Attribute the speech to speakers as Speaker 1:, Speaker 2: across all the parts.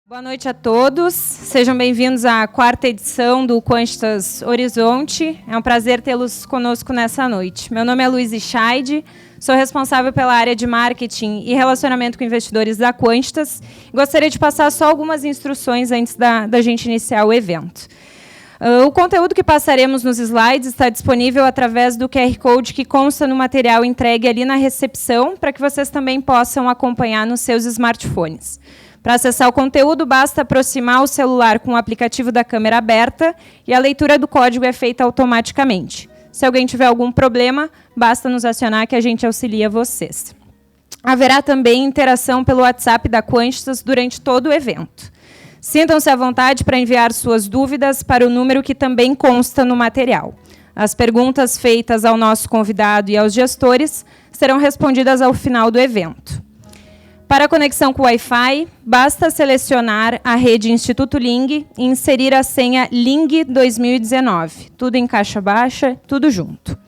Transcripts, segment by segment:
Speaker 1: Boa noite a todos, sejam bem-vindos à quarta edição do Quantitas Horizonte. É um prazer tê-los conosco nessa noite. Meu nome é Luiz Scheid, sou responsável pela área de marketing e relacionamento com investidores da Quantitas. Gostaria de passar só algumas instruções antes da gente iniciar o evento. O conteúdo que passaremos nos slides está disponível através do QR Code que consta no material entregue ali na recepção, para que vocês também possam acompanhar nos seus smartphones. Para acessar o conteúdo, basta aproximar o celular com o aplicativo da câmera aberta e a leitura do código é feita automaticamente. Se alguém tiver algum problema, basta nos acionar que a gente auxilia vocês. Haverá também interação pelo WhatsApp da Quantitas durante todo o evento. Sintam-se à vontade para enviar suas dúvidas para o número que também consta no material. As perguntas feitas ao nosso convidado e aos gestores serão respondidas ao final do evento. Para a conexão com o Wi-Fi, basta selecionar a rede Instituto Ling e inserir a senha Ling 2019. Tudo em caixa baixa, tudo junto.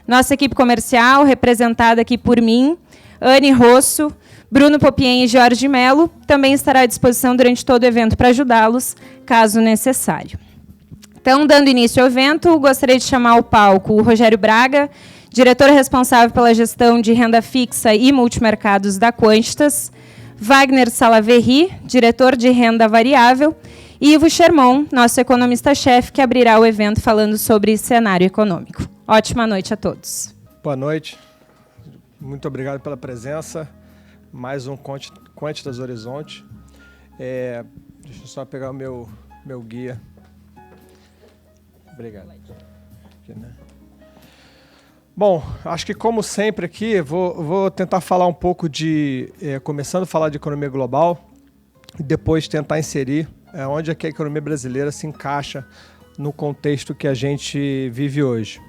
Speaker 1: Nossa equipe comercial, representada aqui por mim, Anne Rosso, Bruno Popien e Jorge Melo, também estará à disposição durante todo o evento para ajudá-los, caso necessário. Então, dando início ao evento, gostaria de chamar ao palco o Rogério Braga, diretor responsável pela gestão de renda fixa e multimercados da Quantitas, Wagner Salaverry, diretor de renda variável, e Ivo Sherman, nosso economista-chefe, que abrirá o evento falando sobre cenário econômico. Ótima noite a todos.
Speaker 2: Boa noite. Muito obrigado pela presença. Mais um Quantitas Horizonte. Deixa eu só pegar o meu guia. Obrigado. Aqui, né? Bom, acho que como sempre aqui, vou tentar falar um pouco começando a falar de economia global, e depois tentar inserir onde é que a economia brasileira se encaixa no contexto que a gente vive hoje.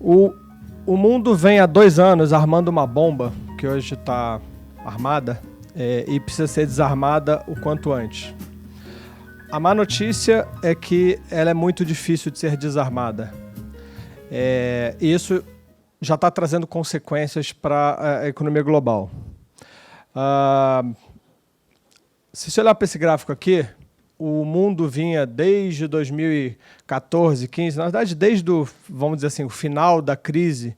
Speaker 2: O mundo vem há 2 anos armando uma bomba, que hoje está armada, e precisa ser desarmada o quanto antes. A má notícia é que ela é muito difícil de ser desarmada. Isso já está trazendo consequências para a economia global. Se você olhar para esse gráfico aqui, o mundo vinha desde 2014, 15, na verdade desde vamos dizer assim, o final da crise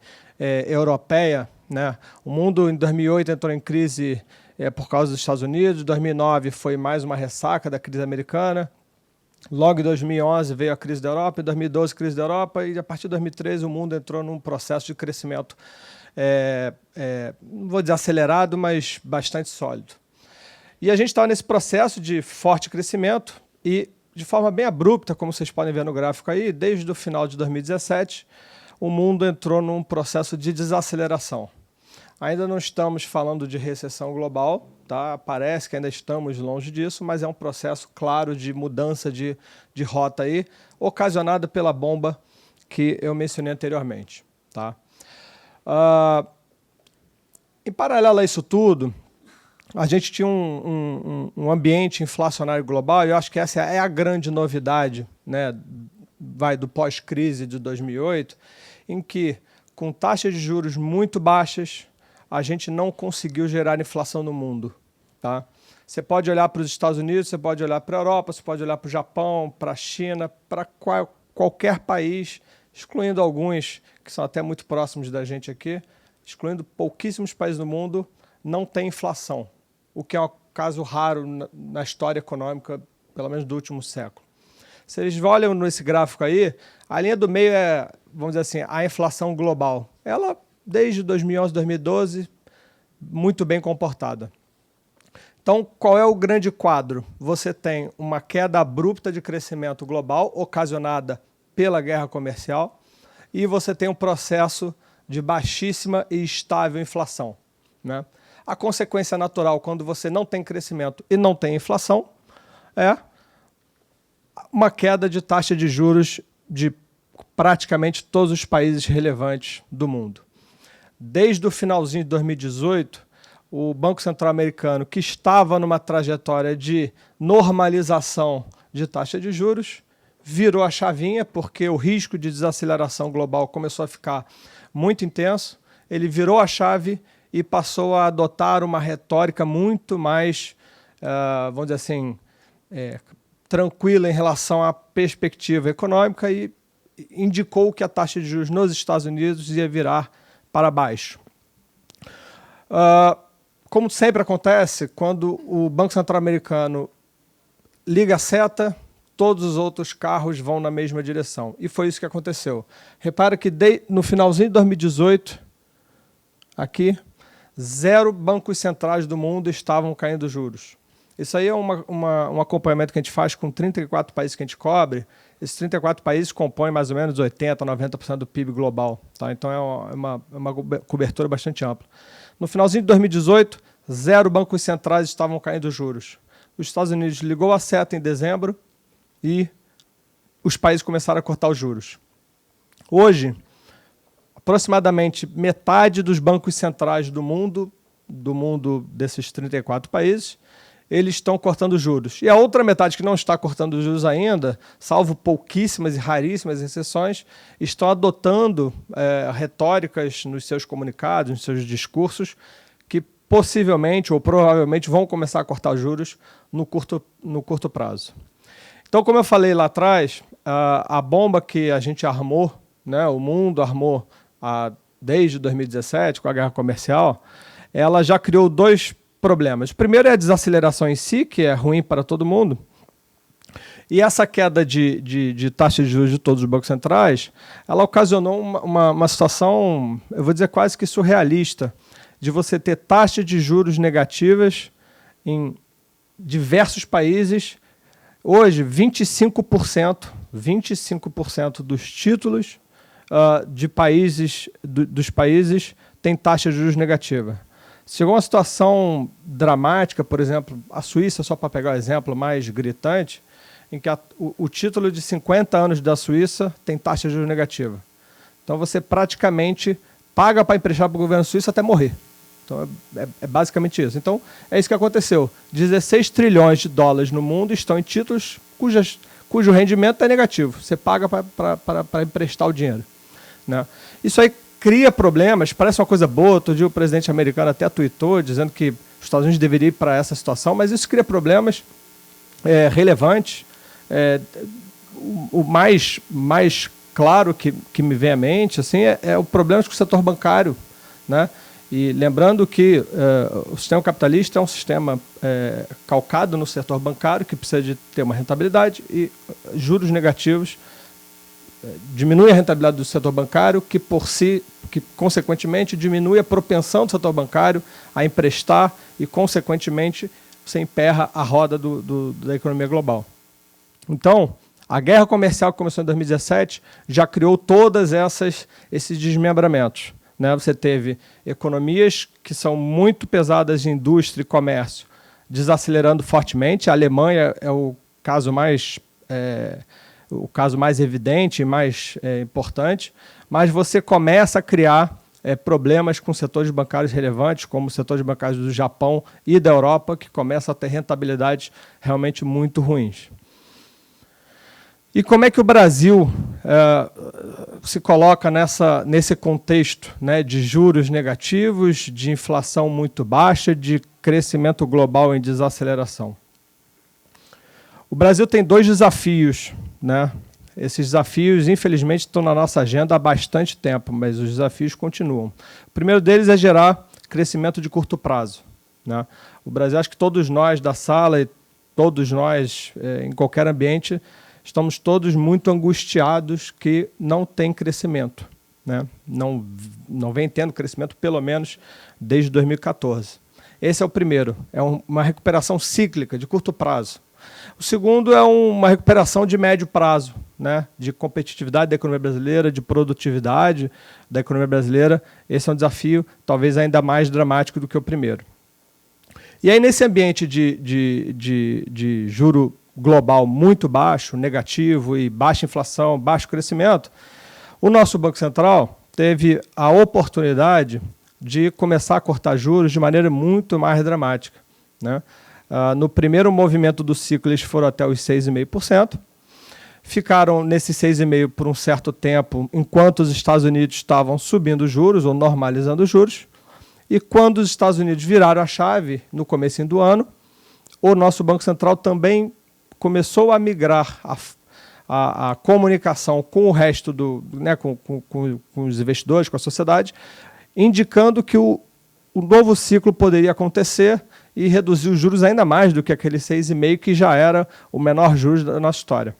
Speaker 2: europeia, né? O mundo em 2008 entrou em crise por causa dos Estados Unidos, 2009 foi mais uma ressaca da crise americana. Logo em 2011 veio a crise da Europa, em 2012 crise da Europa, e a partir de 2013 o mundo entrou num processo de crescimento, não vou dizer acelerado, mas bastante sólido. E a gente estava nesse processo de forte crescimento e, de forma bem abrupta, como vocês podem ver no gráfico aí, desde o final de 2017, o mundo entrou num processo de desaceleração. Ainda não estamos falando de recessão global, tá? Parece que ainda estamos longe disso, mas é um processo claro de mudança de rota aí, ocasionada pela bomba que eu mencionei anteriormente. Tá? Em paralelo a isso tudo, a gente tinha um ambiente inflacionário global, e eu acho que essa é a grande novidade, né, do pós-crise de 2008, em que, com taxas de juros muito baixas, a gente não conseguiu gerar inflação no mundo. Tá? Você pode olhar para os Estados Unidos, você pode olhar para a Europa, você pode olhar para o Japão, para a China, para qualquer país, excluindo alguns que são até muito próximos da gente aqui, excluindo pouquíssimos países do mundo, não tem inflação, o que é um caso raro na história econômica, pelo menos do último século. Se eles olham nesse gráfico aí, a linha do meio é, vamos dizer assim, a inflação global. Ela, desde 2011, 2012, muito bem comportada. Então, qual é o grande quadro? Você tem uma queda abrupta de crescimento global, ocasionada pela guerra comercial, e você tem um processo de baixíssima e estável inflação. Né? A consequência natural, quando você não tem crescimento e não tem inflação, é uma queda de taxa de juros de praticamente todos os países relevantes do mundo. Desde o finalzinho de 2018, o Banco Central americano, que estava numa trajetória de normalização de taxa de juros, virou a chavinha, porque o risco de desaceleração global começou a ficar muito intenso. Ele virou a chave e passou a adotar uma retórica muito mais vamos dizer assim, tranquila em relação à perspectiva econômica e indicou que a taxa de juros nos Estados Unidos ia virar para baixo. Como sempre acontece, quando o Banco Central americano liga a seta, todos os outros carros vão na mesma direção. E foi isso que aconteceu. Repara que no finalzinho de 2018, aqui, 0 bancos centrais do mundo estavam caindo juros. Isso aí é um acompanhamento que a gente faz com 34 países que a gente cobre. Esses 34 países compõem mais ou menos 80%, 90% do PIB global. Tá? Então é uma cobertura bastante ampla. No finalzinho de 2018, 0 bancos centrais estavam caindo juros. Os Estados Unidos ligou a seta em dezembro e os países começaram a cortar os juros. Hoje, aproximadamente metade dos bancos centrais do mundo desses 34 países, eles estão cortando juros. E a outra metade que não está cortando juros ainda, salvo pouquíssimas e raríssimas exceções, estão adotando retóricas nos seus comunicados, nos seus discursos, que possivelmente ou provavelmente vão começar a cortar juros no curto prazo. Então, como eu falei lá atrás, a bomba que a gente armou, né, o mundo armou desde 2017, com a guerra comercial, ela já criou 2 problemas. O primeiro é a desaceleração em si, que é ruim para todo mundo. E essa queda de taxa de juros de todos os bancos centrais, ela ocasionou uma situação, eu vou dizer quase que surrealista, de você ter taxas de juros negativas em diversos países. Hoje, 25% dos títulos dos países têm taxa de juros negativa. Chegou uma situação dramática, por exemplo, a Suíça, só para pegar o exemplo mais gritante, em que o título de 50 anos da Suíça tem taxa de juros negativa. Então você praticamente paga para emprestar para o governo suíço até morrer. Então é basicamente isso. Então é isso que aconteceu. 16 trilhões de dólares no mundo estão em títulos cujo rendimento é negativo. Você paga para emprestar o dinheiro. Né? Isso aí cria problemas, parece uma coisa boa. Outro dia o presidente americano até tweetou dizendo que os Estados Unidos deveriam ir para essa situação, mas isso cria problemas relevantes. O mais claro que me vem à mente assim, é o problema com o setor bancário. Né? E lembrando que o sistema capitalista é um sistema calcado no setor bancário, que precisa de ter uma rentabilidade, e juros negativos diminui a rentabilidade do setor bancário, que consequentemente diminui a propensão do setor bancário a emprestar e, consequentemente, você emperra a roda da economia global. Então, a guerra comercial que começou em 2017 já criou todos esses desmembramentos. Né? Você teve economias que são muito pesadas em indústria e comércio desacelerando fortemente. A Alemanha é o caso mais evidente e mais importante, mas você começa a criar problemas com setores bancários relevantes, como os setores bancários do Japão e da Europa, que começam a ter rentabilidades realmente muito ruins. E como é que o Brasil se coloca nesse contexto, né, de juros negativos, de inflação muito baixa, de crescimento global em desaceleração? O Brasil tem 2 desafios, né? Esses desafios, infelizmente, estão na nossa agenda há bastante tempo, mas os desafios continuam. O primeiro deles é gerar crescimento de curto prazo. Né? O Brasil, acho que todos nós da sala e todos nós em qualquer ambiente, estamos todos muito angustiados que não tem crescimento. Né? Não vem tendo crescimento, pelo menos, desde 2014. Esse é o primeiro, é uma recuperação cíclica, de curto prazo. O segundo é uma recuperação de médio prazo, né, de competitividade da economia brasileira, de produtividade da economia brasileira. Esse é um desafio talvez ainda mais dramático do que o primeiro. E aí, nesse ambiente de juro global muito baixo, negativo e baixa inflação, baixo crescimento, o nosso Banco Central teve a oportunidade de começar a cortar juros de maneira muito mais dramática. Né? No primeiro movimento do ciclo, eles foram até os 6,5%. Ficaram nesse 6,5% por um certo tempo, enquanto os Estados Unidos estavam subindo os juros ou normalizando os juros. E quando os Estados Unidos viraram a chave, no começo do ano, o nosso Banco Central também começou a migrar a comunicação com o resto com os investidores, com a sociedade, indicando que o novo ciclo poderia acontecer e reduzir os juros ainda mais do que aquele 6,5%, que já era o menor juros da nossa história.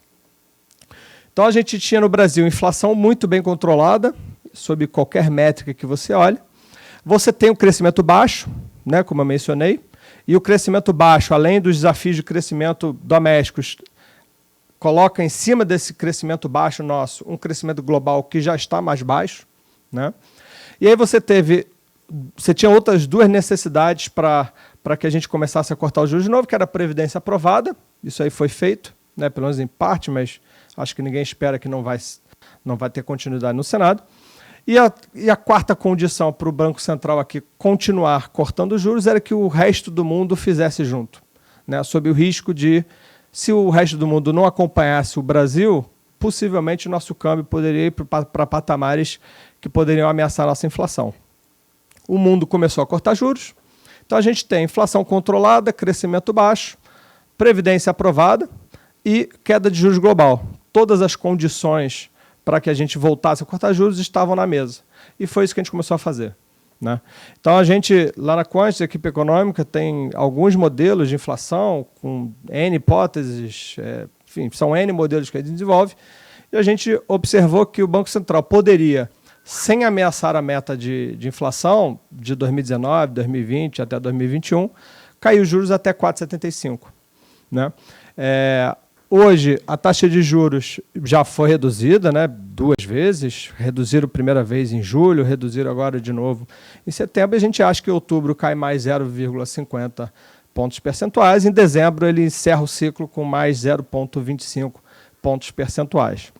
Speaker 2: Então, a gente tinha no Brasil inflação muito bem controlada, sob qualquer métrica que você olhe. Você tem um crescimento baixo, né, como eu mencionei, e o crescimento baixo, além dos desafios de crescimento domésticos, coloca em cima desse crescimento baixo nosso um crescimento global que já está mais baixo, né? E aí você tinha outras duas necessidades para que a gente começasse a cortar os juros de novo, que era a Previdência aprovada, isso aí foi feito, né, pelo menos em parte, mas acho que ninguém espera que não vai ter continuidade no Senado. E a quarta condição para o Banco Central aqui continuar cortando os juros era que o resto do mundo fizesse junto, né, sob o risco de, se o resto do mundo não acompanhasse o Brasil, possivelmente o nosso câmbio poderia ir para patamares que poderiam ameaçar a nossa inflação. O mundo começou a cortar juros, então a gente tem inflação controlada, crescimento baixo, Previdência aprovada e queda de juros global. Todas as condições para que a gente voltasse a cortar juros estavam na mesa. E foi isso que a gente começou a fazer, né? Então, a gente, lá na Quantitative, a equipe econômica, tem alguns modelos de inflação, com N hipóteses, enfim, são N modelos que a gente desenvolve, e a gente observou que o Banco Central poderia, sem ameaçar a meta de inflação de 2019, 2020 até 2021, cair os juros até 4,75, né? Hoje, a taxa de juros já foi reduzida, né, 2 vezes. Reduziram a primeira vez em julho, reduziram agora de novo em setembro. A gente acha que em outubro cai mais 0,50 pontos percentuais. Em dezembro, ele encerra o ciclo com mais 0,25 pontos percentuais.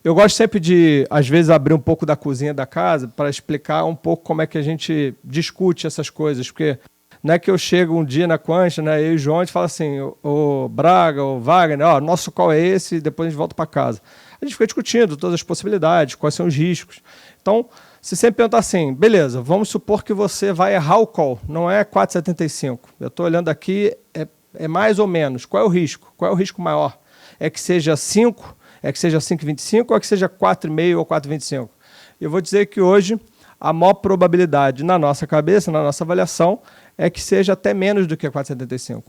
Speaker 2: Eu gosto sempre de, às vezes, abrir um pouco da cozinha da casa para explicar um pouco como é que a gente discute essas coisas, porque não é que eu chego um dia na Quantia, né, eu e o João, a gente fala assim, o Braga, o Wagner, nosso call é esse, e depois a gente volta para casa. A gente fica discutindo todas as possibilidades, quais são os riscos. Então, se sempre perguntar assim, beleza, vamos supor que você vai errar o call, não é 4,75. Eu estou olhando aqui, é mais ou menos. Qual é o risco? Qual é o risco maior? É que seja 5, é que seja 5,25 ou é que seja 4,5 ou 4,25? Eu vou dizer que hoje a maior probabilidade na nossa cabeça, na nossa avaliação, é que seja até menos do que 4,75.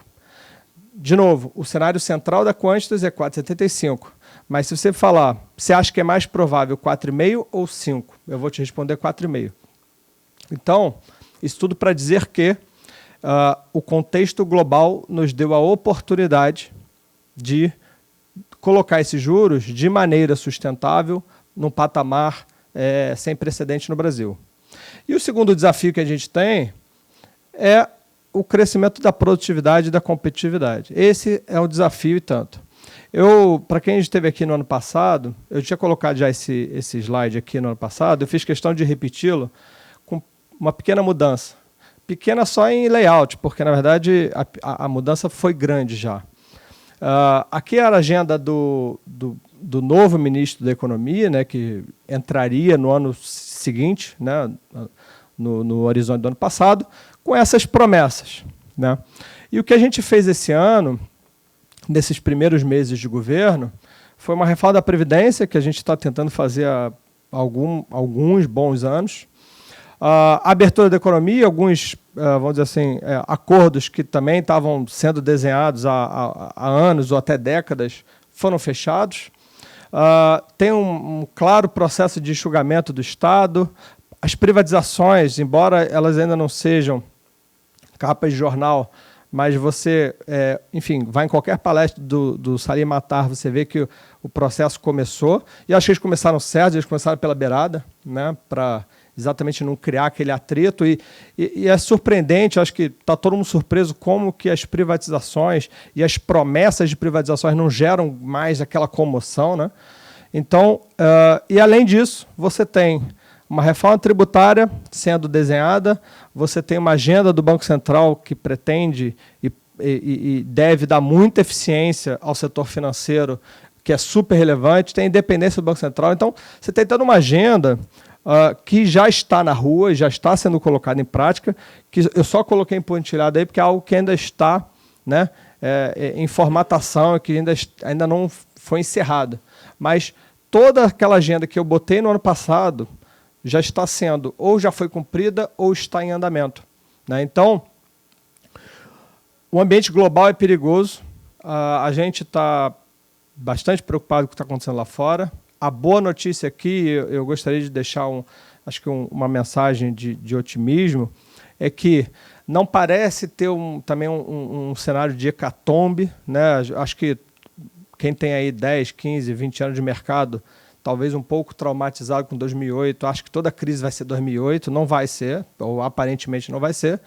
Speaker 2: De novo, o cenário central da Quantitative é 4,75. Mas se você falar, você acha que é mais provável 4,5 ou 5? Eu vou te responder 4,5. Então, isso tudo para dizer que o contexto global nos deu a oportunidade de colocar esses juros de maneira sustentável num patamar sem precedente no Brasil. E o segundo desafio que a gente tem é o crescimento da produtividade e da competitividade. Esse é um desafio e tanto. Para quem esteve aqui no ano passado, eu tinha colocado já esse slide aqui no ano passado, eu fiz questão de repeti-lo com uma pequena mudança. Pequena só em layout, porque, na verdade, a mudança foi grande já. Aqui era a agenda do novo ministro da Economia, né, que entraria no ano seguinte, né, no horizonte do ano passado, com essas promessas, né? E o que a gente fez esse ano, nesses primeiros meses de governo, foi uma reforma da Previdência, que a gente está tentando fazer há alguns bons anos, a abertura da economia, alguns, vamos dizer assim, acordos que também estavam sendo desenhados há anos ou até décadas, foram fechados. Tem um claro processo de enxugamento do Estado. As privatizações, embora elas ainda não sejam capas de jornal, mas você, enfim, vai em qualquer palestra do Salim Matar, você vê que o processo começou, e acho que eles começaram certo, eles começaram pela beirada, né, para exatamente não criar aquele atrito, e é surpreendente, acho que está todo mundo surpreso como que as privatizações e as promessas de privatizações não geram mais aquela comoção, né? Então, e além disso, você tem uma reforma tributária sendo desenhada, você tem uma agenda do Banco Central que pretende e deve dar muita eficiência ao setor financeiro, que é super relevante, tem a independência do Banco Central. Então, você tem toda uma agenda que já está na rua, já está sendo colocada em prática, que eu só coloquei em pontilhado aí porque é algo que ainda está né, em formatação, que ainda não foi encerrada. Mas toda aquela agenda que eu botei no ano passado já está sendo, ou já foi cumprida, ou está em andamento, né? Então, o ambiente global é perigoso, a gente está bastante preocupado com o que está acontecendo lá fora. A boa notícia aqui, eu gostaria de deixar uma mensagem de otimismo, é que não parece ter também um cenário de hecatombe, né? Acho que quem tem aí 10, 15, 20 anos de mercado, talvez um pouco traumatizado com 2008, acho que toda crise vai ser 2008, não vai ser, ou aparentemente não vai ser.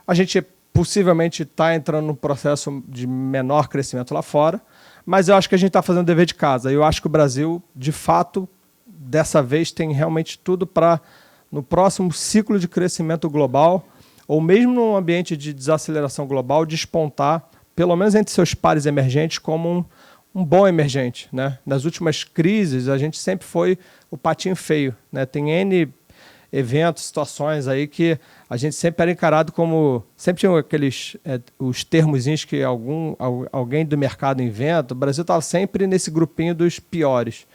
Speaker 2: A gente possivelmente está entrando num processo de menor crescimento lá fora, mas eu acho que a gente está fazendo o dever de casa. Eu acho que o Brasil, de fato, dessa vez tem realmente tudo para, no próximo ciclo de crescimento global, ou mesmo num ambiente de desaceleração global, despontar, pelo menos entre seus pares emergentes, como um bom emergente, né? Nas últimas crises, a gente sempre foi o patinho feio, né? Tem N eventos, situações aí que a gente sempre era encarado como... Sempre tinha os termozinhos que alguém do mercado inventa. O Brasil estava sempre nesse grupinho dos piores.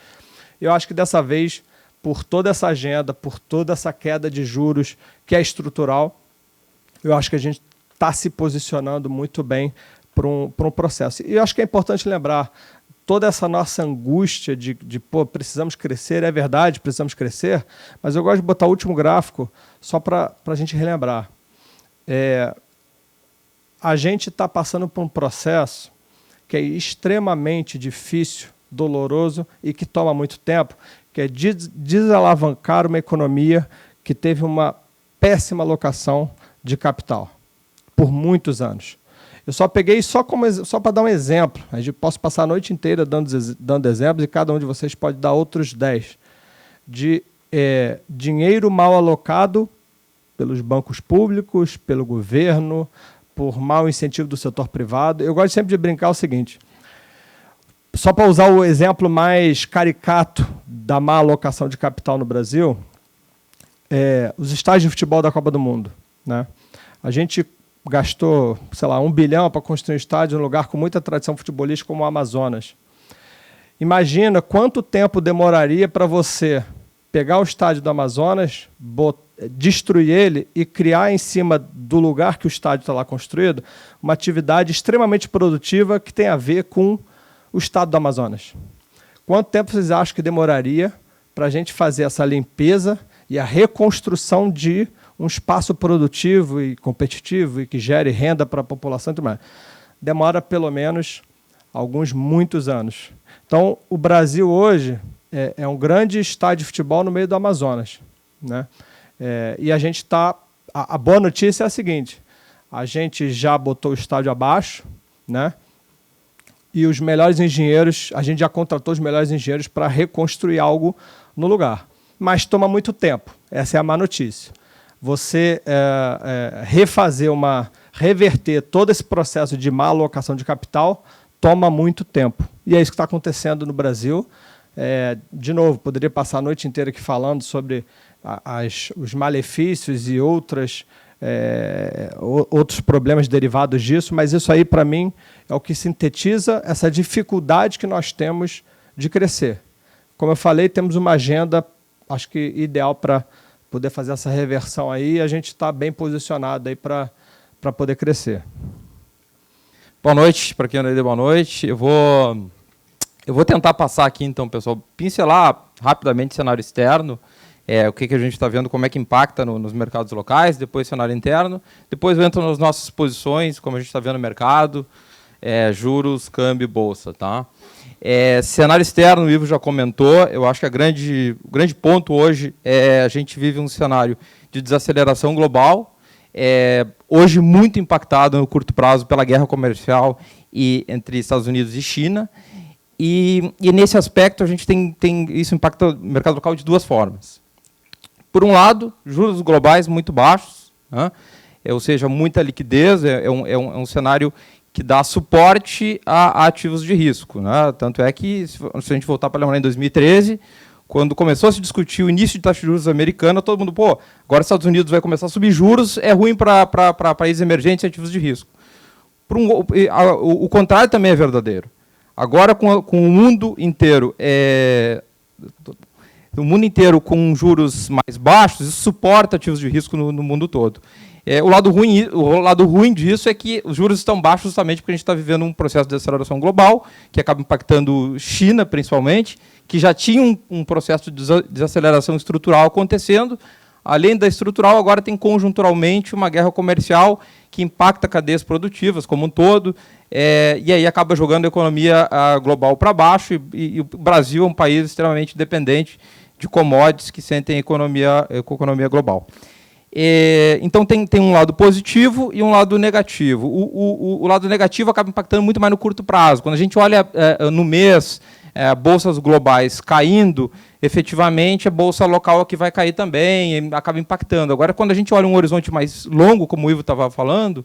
Speaker 2: Eu acho que dessa vez, por toda essa agenda, por toda essa queda de juros que é estrutural, eu acho que a gente está se posicionando muito bem para um processo. E eu acho que é importante lembrar, toda essa nossa angústia de precisamos crescer, é verdade, precisamos crescer, mas eu gosto de botar o último gráfico só para a gente relembrar. A gente está passando por um processo que é extremamente difícil, doloroso e que toma muito tempo, que é desalavancar uma economia que teve uma péssima alocação de capital por muitos anos. Eu só peguei só para dar um exemplo. A gente posso passar a noite inteira dando exemplos e cada um de vocês pode dar outros 10. De dinheiro mal alocado pelos bancos públicos, pelo governo, por mau incentivo do setor privado. Eu gosto sempre de brincar o seguinte, só para usar o exemplo mais caricato da má alocação de capital no Brasil, os estádios de futebol da Copa do Mundo, né? A gente gastou, sei lá, 1 bilhão para construir um estádio em um lugar com muita tradição futebolística como o Amazonas. Imagina quanto tempo demoraria para você pegar o estádio do Amazonas, destruir ele e criar em cima do lugar que o estádio está lá construído uma atividade extremamente produtiva que tem a ver com o estado do Amazonas. Quanto tempo vocês acham que demoraria para a gente fazer essa limpeza e a reconstrução de um espaço produtivo e competitivo e que gere renda para a população e tudo mais? Demora pelo menos muitos anos. Então, o Brasil hoje é um grande estádio de futebol no meio do Amazonas, né? E a gente está... A boa notícia é a seguinte, a gente já botou o estádio abaixo, né? E os melhores engenheiros, a gente já contratou os melhores engenheiros para reconstruir algo no lugar. Mas toma muito tempo, essa é a má notícia. Você reverter todo esse processo de má alocação de capital toma muito tempo. E é isso que está acontecendo no Brasil. De novo, poderia passar a noite inteira aqui falando sobre os malefícios e outros problemas derivados disso, mas isso aí, para mim, é o que sintetiza essa dificuldade que nós temos de crescer. Como eu falei, temos uma agenda, acho que ideal para poder fazer essa reversão aí, e a gente está bem posicionado aí para poder crescer.
Speaker 3: Boa noite, para quem não deu boa noite. Eu vou tentar passar aqui, então, pessoal, pincelar rapidamente o cenário externo, o que a gente está vendo, como é que impacta nos mercados locais, depois cenário interno, depois eu entro nas nossas posições, como a gente está vendo no mercado, juros, câmbio, bolsa. Tá? Cenário externo, o Ivo já comentou, eu acho que o grande ponto hoje a gente vive um cenário de desaceleração global, hoje muito impactado no curto prazo pela guerra comercial entre Estados Unidos e China, e nesse aspecto a gente tem isso impacta o mercado local de duas formas. Por um lado, juros globais muito baixos, né? Ou seja, muita liquidez, é um cenário que dá suporte a ativos de risco, né? Tanto é que, se a gente voltar para lembrar em 2013, quando começou a se discutir o início de taxa de juros americana, todo mundo, agora os Estados Unidos vai começar a subir juros, é ruim para países emergentes e ativos de risco. O contrário também é verdadeiro. Agora, com o mundo inteiro com juros mais baixos, isso suporta ativos de risco no mundo todo. O lado ruim disso é que os juros estão baixos justamente porque a gente está vivendo um processo de aceleração global, que acaba impactando China, principalmente, que já tinha um processo de desaceleração estrutural acontecendo. Além da estrutural, agora tem conjunturalmente uma guerra comercial que impacta cadeias produtivas como um todo, e aí acaba jogando a economia global para baixo, e o Brasil é um país extremamente dependente de commodities que sentem com a economia global. Então, tem um lado positivo e um lado negativo. O lado negativo acaba impactando muito mais no curto prazo. Quando a gente olha no mês, bolsas globais caindo, efetivamente, a bolsa local é que vai cair também, e acaba impactando. Agora, quando a gente olha um horizonte mais longo, como o Ivo estava falando,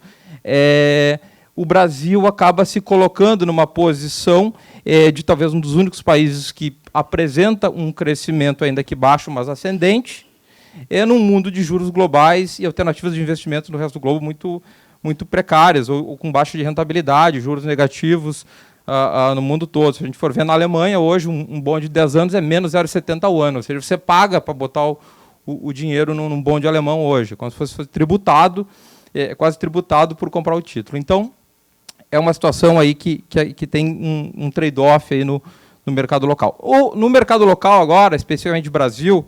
Speaker 3: o Brasil acaba se colocando numa posição de talvez um dos únicos países que apresenta um crescimento ainda que baixo, mas ascendente, num mundo de juros globais e alternativas de investimento no resto do globo muito precárias, ou com baixa de rentabilidade, juros negativos no mundo todo. Se a gente for ver na Alemanha, hoje, um bond de 10 anos é menos 0,70 ao ano, ou seja, você paga para botar o dinheiro num bond alemão hoje, como se fosse tributado, quase tributado por comprar o título. Então, é uma situação aí que tem um trade-off aí no mercado local. No mercado local agora, especificamente Brasil,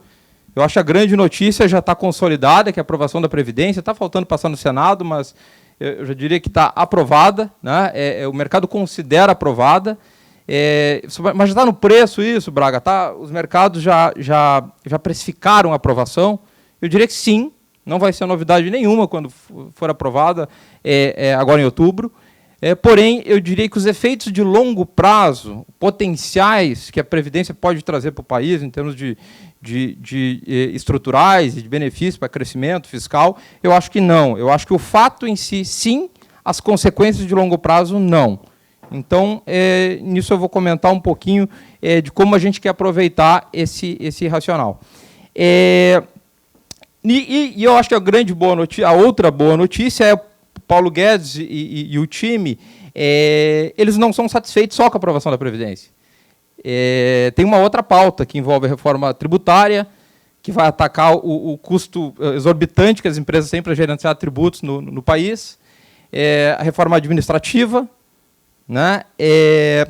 Speaker 3: eu acho que a grande notícia já está consolidada, que é a aprovação da Previdência. Está faltando passar no Senado, mas eu já diria que está aprovada, né? O mercado considera aprovada. Mas já está no preço isso, Braga? Os mercados já precificaram a aprovação? Eu diria que sim, não vai ser novidade nenhuma quando for aprovada agora em outubro. Porém, eu diria que os efeitos de longo prazo, potenciais, que a Previdência pode trazer para o país, em termos de estruturais e de benefícios para crescimento fiscal, eu acho que não. Eu acho que o fato em si, sim, as consequências de longo prazo, não. Então, nisso eu vou comentar um pouquinho de como a gente quer aproveitar esse racional. E eu acho que a outra boa notícia é Paulo Guedes e o time, eles não são satisfeitos só com a aprovação da Previdência. Tem uma outra pauta que envolve a reforma tributária, que vai atacar o custo exorbitante que as empresas têm para gerenciar tributos no país, a reforma administrativa, né,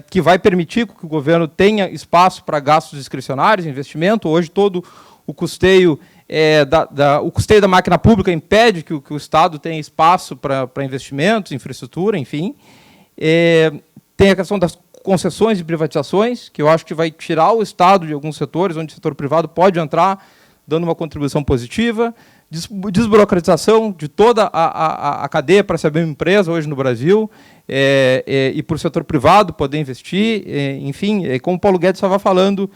Speaker 3: que vai permitir que o governo tenha espaço para gastos discricionários, investimento. Hoje, todo o custeio o custeio da máquina pública impede que o Estado tenha espaço para investimentos, infraestrutura, enfim. Tem a questão das concessões e privatizações, que eu acho que vai tirar o Estado de alguns setores, onde o setor privado pode entrar, dando uma contribuição positiva. Desburocratização de toda a cadeia para se abrir uma empresa hoje no Brasil, e para o setor privado poder investir. Enfim, como o Paulo Guedes estava falando,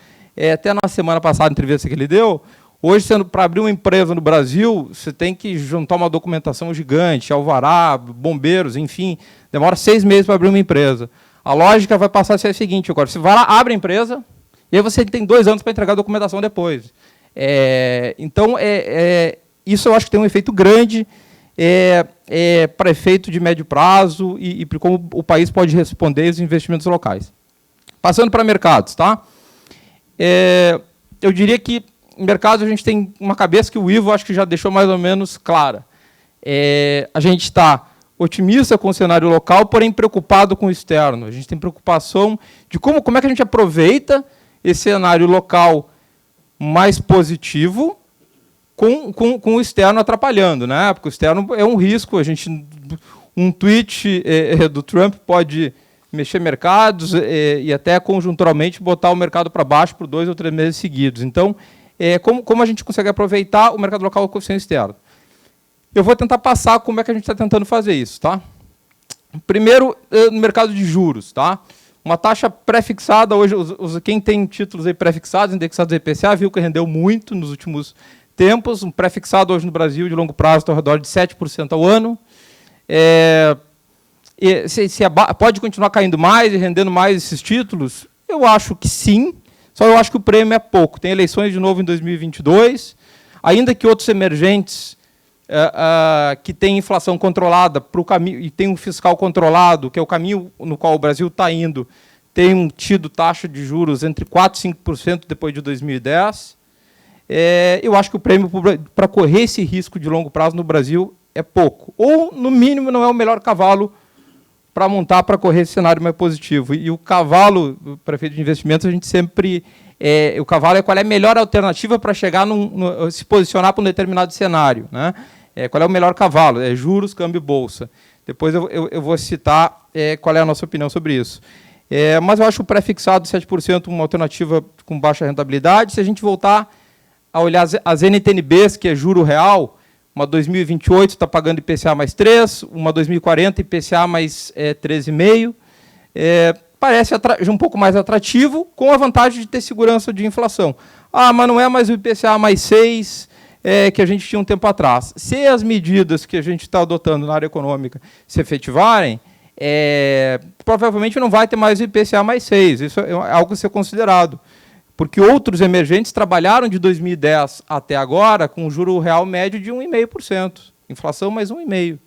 Speaker 3: até na semana passada, a entrevista que ele deu, hoje, para abrir uma empresa no Brasil, você tem que juntar uma documentação gigante, alvará, bombeiros, enfim, demora 6 meses para abrir uma empresa. A lógica vai passar a ser a seguinte: agora, você vai lá, abre a empresa, e aí você tem 2 anos para entregar a documentação depois. Então, isso eu acho que tem um efeito grande para efeito de médio prazo e para como o país pode responder aos investimentos locais. Passando para mercados, tá? Eu diria que em mercados a gente tem uma cabeça que o Ivo acho que já deixou mais ou menos clara. A gente está otimista com o cenário local, porém preocupado com o externo. A gente tem preocupação de como é que a gente aproveita esse cenário local mais positivo com o externo atrapalhando, né? Porque o externo é um risco. Um tweet do Trump pode mexer mercados e até conjunturalmente botar o mercado para baixo por 2 ou 3 meses seguidos. Então, como a gente consegue aproveitar o mercado local com o coeficiente externo? Eu vou tentar passar como é que a gente está tentando fazer isso, tá? Primeiro, no mercado de juros, tá? Uma taxa pré-fixada, hoje, quem tem títulos aí pré-fixados, indexados ao IPCA, viu que rendeu muito nos últimos tempos. Um pré-fixado hoje no Brasil, de longo prazo, está ao redor de 7% ao ano. Pode continuar caindo mais e rendendo mais esses títulos? Eu acho que sim, só eu acho que o prêmio é pouco. Tem eleições de novo em 2022, ainda que outros emergentes que tem inflação controlada para o caminho e tem um fiscal controlado, que é o caminho no qual o Brasil está indo, tem tido taxa de juros entre 4% e 5% depois de 2010. Eu acho que o prêmio para correr esse risco de longo prazo no Brasil é pouco. Ou, no mínimo, não é o melhor cavalo para montar para correr esse cenário mais positivo. E o cavalo, para efeito de investimento, a gente sempre... o cavalo é qual é a melhor alternativa para chegar se posicionar para um determinado cenário, né? Qual é o melhor cavalo? Juros, câmbio, bolsa. Depois eu vou citar qual é a nossa opinião sobre isso. Mas eu acho o pré-fixado de 7% uma alternativa com baixa rentabilidade. Se a gente voltar a olhar as NTNBs, que é juro real, uma 2028 está pagando IPCA mais 3, uma 2040 IPCA mais 13,5%. Parece um pouco mais atrativo, com a vantagem de ter segurança de inflação. Mas não é mais o IPCA mais 6 que a gente tinha um tempo atrás. Se as medidas que a gente está adotando na área econômica se efetivarem, provavelmente não vai ter mais o IPCA mais 6. Isso é algo a ser considerado. Porque outros emergentes trabalharam de 2010 até agora com um juro real médio de 1,5%. Inflação mais 1,5%.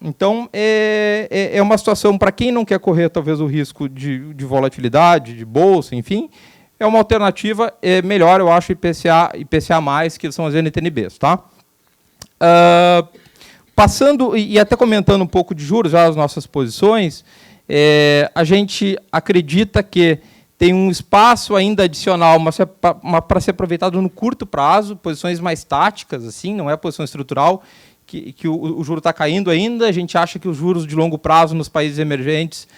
Speaker 3: Então, é uma situação, para quem não quer correr, talvez, o risco de volatilidade, de bolsa, enfim, é uma alternativa melhor, eu acho, IPCA, que são as NTNBs. Tá? Passando, e até comentando um pouco de juros, já as nossas posições, a gente acredita que tem um espaço ainda adicional para ser aproveitado no curto prazo, posições mais táticas, assim, não é posição estrutural, que o juro está caindo ainda. A gente acha que os juros de longo prazo nos países emergentes,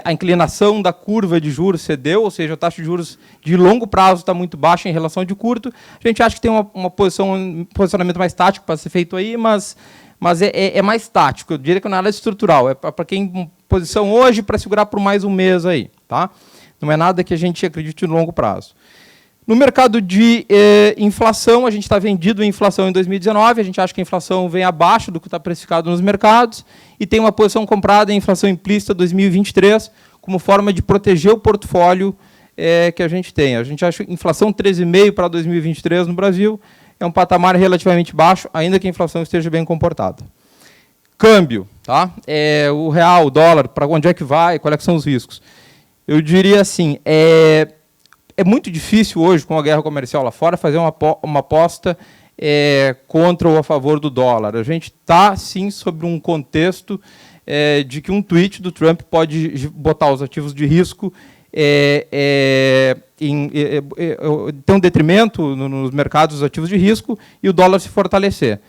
Speaker 3: a inclinação da curva de juros cedeu, ou seja, a taxa de juros de longo prazo está muito baixa em relação ao de curto. A gente acha que tem um posicionamento mais tático para ser feito aí, mas é mais tático. Eu diria que não é nada estrutural. É para quem posição hoje para segurar por mais um mês aí. Tá? Não é nada que a gente acredite no longo prazo. No mercado de inflação, a gente está vendido em inflação em 2019, a gente acha que a inflação vem abaixo do que está precificado nos mercados, e tem uma posição comprada em inflação implícita 2023, como forma de proteger o portfólio que a gente tem. A gente acha que inflação 13,5% para 2023 no Brasil é um patamar relativamente baixo, ainda que a inflação esteja bem comportada. Câmbio, tá? O real, o dólar, para onde é que vai, quais são os riscos? Eu diria assim, é muito difícil hoje, com a guerra comercial lá fora, fazer uma aposta contra ou a favor do dólar. A gente está, sim, sobre um contexto de que um tweet do Trump pode botar os ativos de risco ter um detrimento nos mercados dos ativos de risco e o dólar se fortalecer.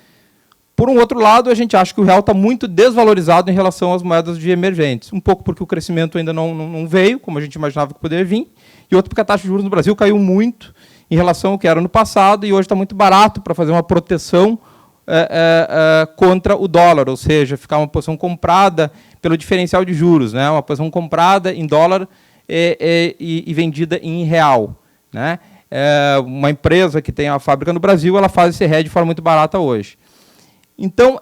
Speaker 3: Por um outro lado, a gente acha que o real está muito desvalorizado em relação às moedas de emergentes. Um pouco porque o crescimento ainda não veio, como a gente imaginava que poderia vir, e outro porque a taxa de juros no Brasil caiu muito em relação ao que era no passado, e hoje está muito barato para fazer uma proteção contra o dólar, ou seja, ficar uma posição comprada pelo diferencial de juros, né? Uma posição comprada em dólar e vendida em real. Né? Uma empresa que tem a fábrica no Brasil, ela faz esse hedge de forma muito barata hoje. Então,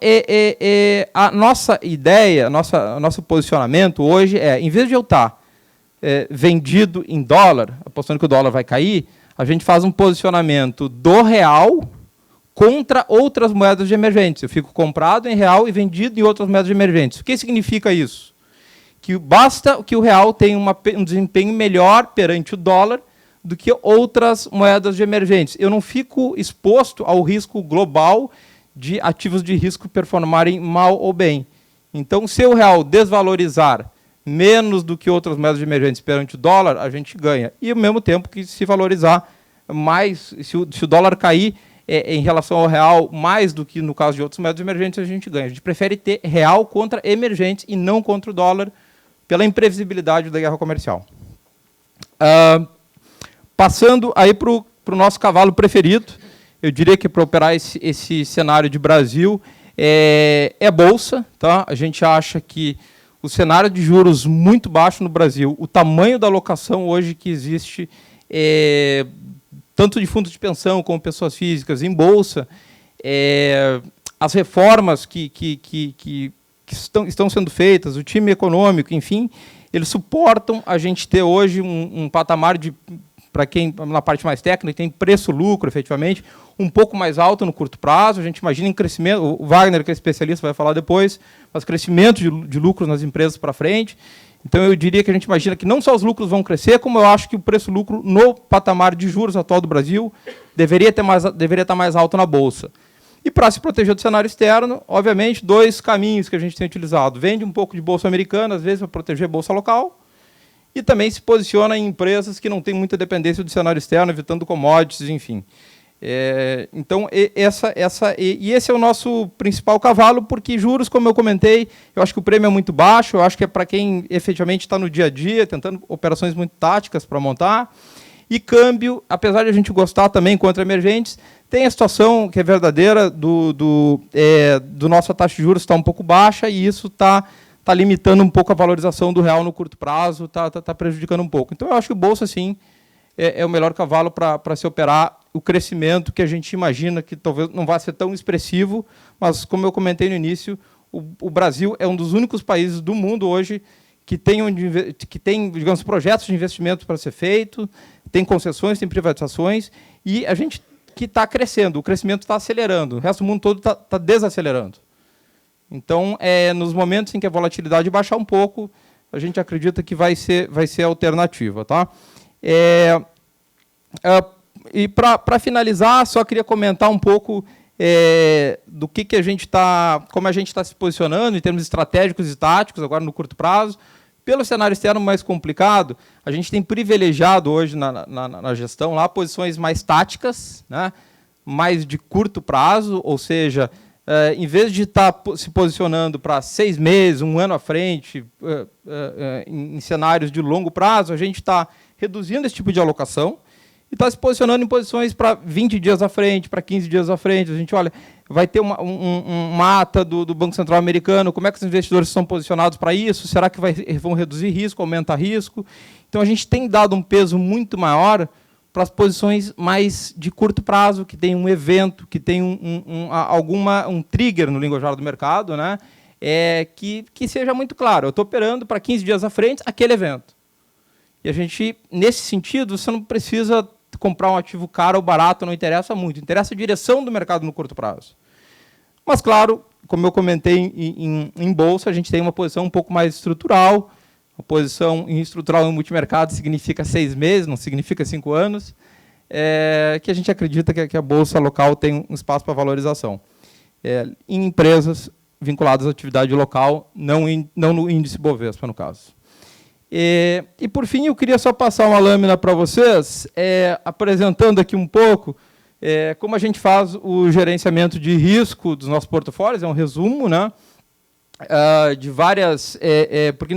Speaker 3: a nossa ideia, nosso posicionamento hoje em vez de eu estar vendido em dólar, apostando que o dólar vai cair, a gente faz um posicionamento do real contra outras moedas de emergentes. Eu fico comprado em real e vendido em outras moedas de emergentes. O que significa isso? Que basta que o real tenha um desempenho melhor perante o dólar do que outras moedas de emergentes. Eu não fico exposto ao risco global de ativos de risco performarem mal ou bem. Então, se o real desvalorizar menos do que outras moedas de emergentes perante o dólar, a gente ganha. E, ao mesmo tempo, que se valorizar mais, se o dólar cair em relação ao real mais do que no caso de outras moedas emergentes, a gente ganha. A gente prefere ter real contra emergentes e não contra o dólar, pela imprevisibilidade da guerra comercial. Passando aí para o nosso cavalo preferido, eu diria que para operar esse cenário de Brasil é bolsa. Tá? A gente acha que o cenário de juros muito baixo no Brasil, o tamanho da alocação hoje que existe, tanto de fundos de pensão como pessoas físicas em bolsa, as reformas que estão sendo feitas, o time econômico, enfim, eles suportam a gente ter hoje um patamar de para quem, na parte mais técnica, tem preço-lucro, efetivamente, um pouco mais alto no curto prazo. A gente imagina em crescimento, o Wagner, que é especialista, vai falar depois, mas crescimento de lucros nas empresas para frente. Então, eu diria que a gente imagina que não só os lucros vão crescer, como eu acho que o preço-lucro no patamar de juros atual do Brasil deveria estar mais alto na Bolsa. E para se proteger do cenário externo, obviamente, 2 caminhos que a gente tem utilizado. Vende um pouco de bolsa americana, às vezes, para proteger a bolsa local, e também se posiciona em empresas que não têm muita dependência do cenário externo, evitando commodities, enfim. Então, esse é o nosso principal cavalo, porque juros, como eu comentei, eu acho que o prêmio é muito baixo, eu acho que é para quem efetivamente está no dia a dia, tentando operações muito táticas para montar. E câmbio, apesar de a gente gostar também contra emergentes, tem a situação que é verdadeira do nossa taxa de juros estar um pouco baixa, e isso está limitando um pouco a valorização do real no curto prazo, está prejudicando um pouco. Então, eu acho que o Bolsa, sim, é o melhor cavalo para se operar o crescimento que a gente imagina que talvez não vá ser tão expressivo, mas, como eu comentei no início, o Brasil é um dos únicos países do mundo hoje que tem, digamos, projetos de investimento para ser feito, tem concessões, tem privatizações, e a gente que está crescendo, o crescimento está acelerando, o resto do mundo todo está desacelerando. Então, nos momentos em que a volatilidade baixar um pouco, a gente acredita que vai ser a alternativa. Tá? E para finalizar, só queria comentar um pouco do que a gente como a gente está se posicionando em termos estratégicos e táticos, agora no curto prazo. Pelo cenário externo mais complicado, a gente tem privilegiado hoje na gestão lá posições mais táticas, né, mais de curto prazo, ou seja, em vez de estar se posicionando para 6 meses, 1 ano à frente, em cenários de longo prazo, a gente está reduzindo esse tipo de alocação e está se posicionando em posições para 20 dias à frente, para 15 dias à frente. A gente olha, vai ter uma ata do Banco Central americano, como é que os investidores estão posicionados para isso? Será que vão reduzir risco, aumentar risco? Então, a gente tem dado um peso muito maior para as posições mais de curto prazo, que tem um evento, que tem um trigger no linguajar do mercado, né? Que seja muito claro. Eu estou operando para 15 dias à frente aquele evento. E a gente, nesse sentido, você não precisa comprar um ativo caro ou barato, não interessa muito. Interessa a direção do mercado no curto prazo. Mas, claro, como eu comentei em bolsa, a gente tem uma posição um pouco mais estrutural. A posição estrutural em multimercado significa 6 meses, não significa 5 anos, que a gente acredita que a bolsa local tem um espaço para valorização. Em empresas vinculadas à atividade local, não no índice Bovespa, no caso. E, por fim, eu queria só passar uma lâmina para vocês, apresentando aqui um pouco como a gente faz o gerenciamento de risco dos nossos portfólios. É um resumo, né, de várias... porque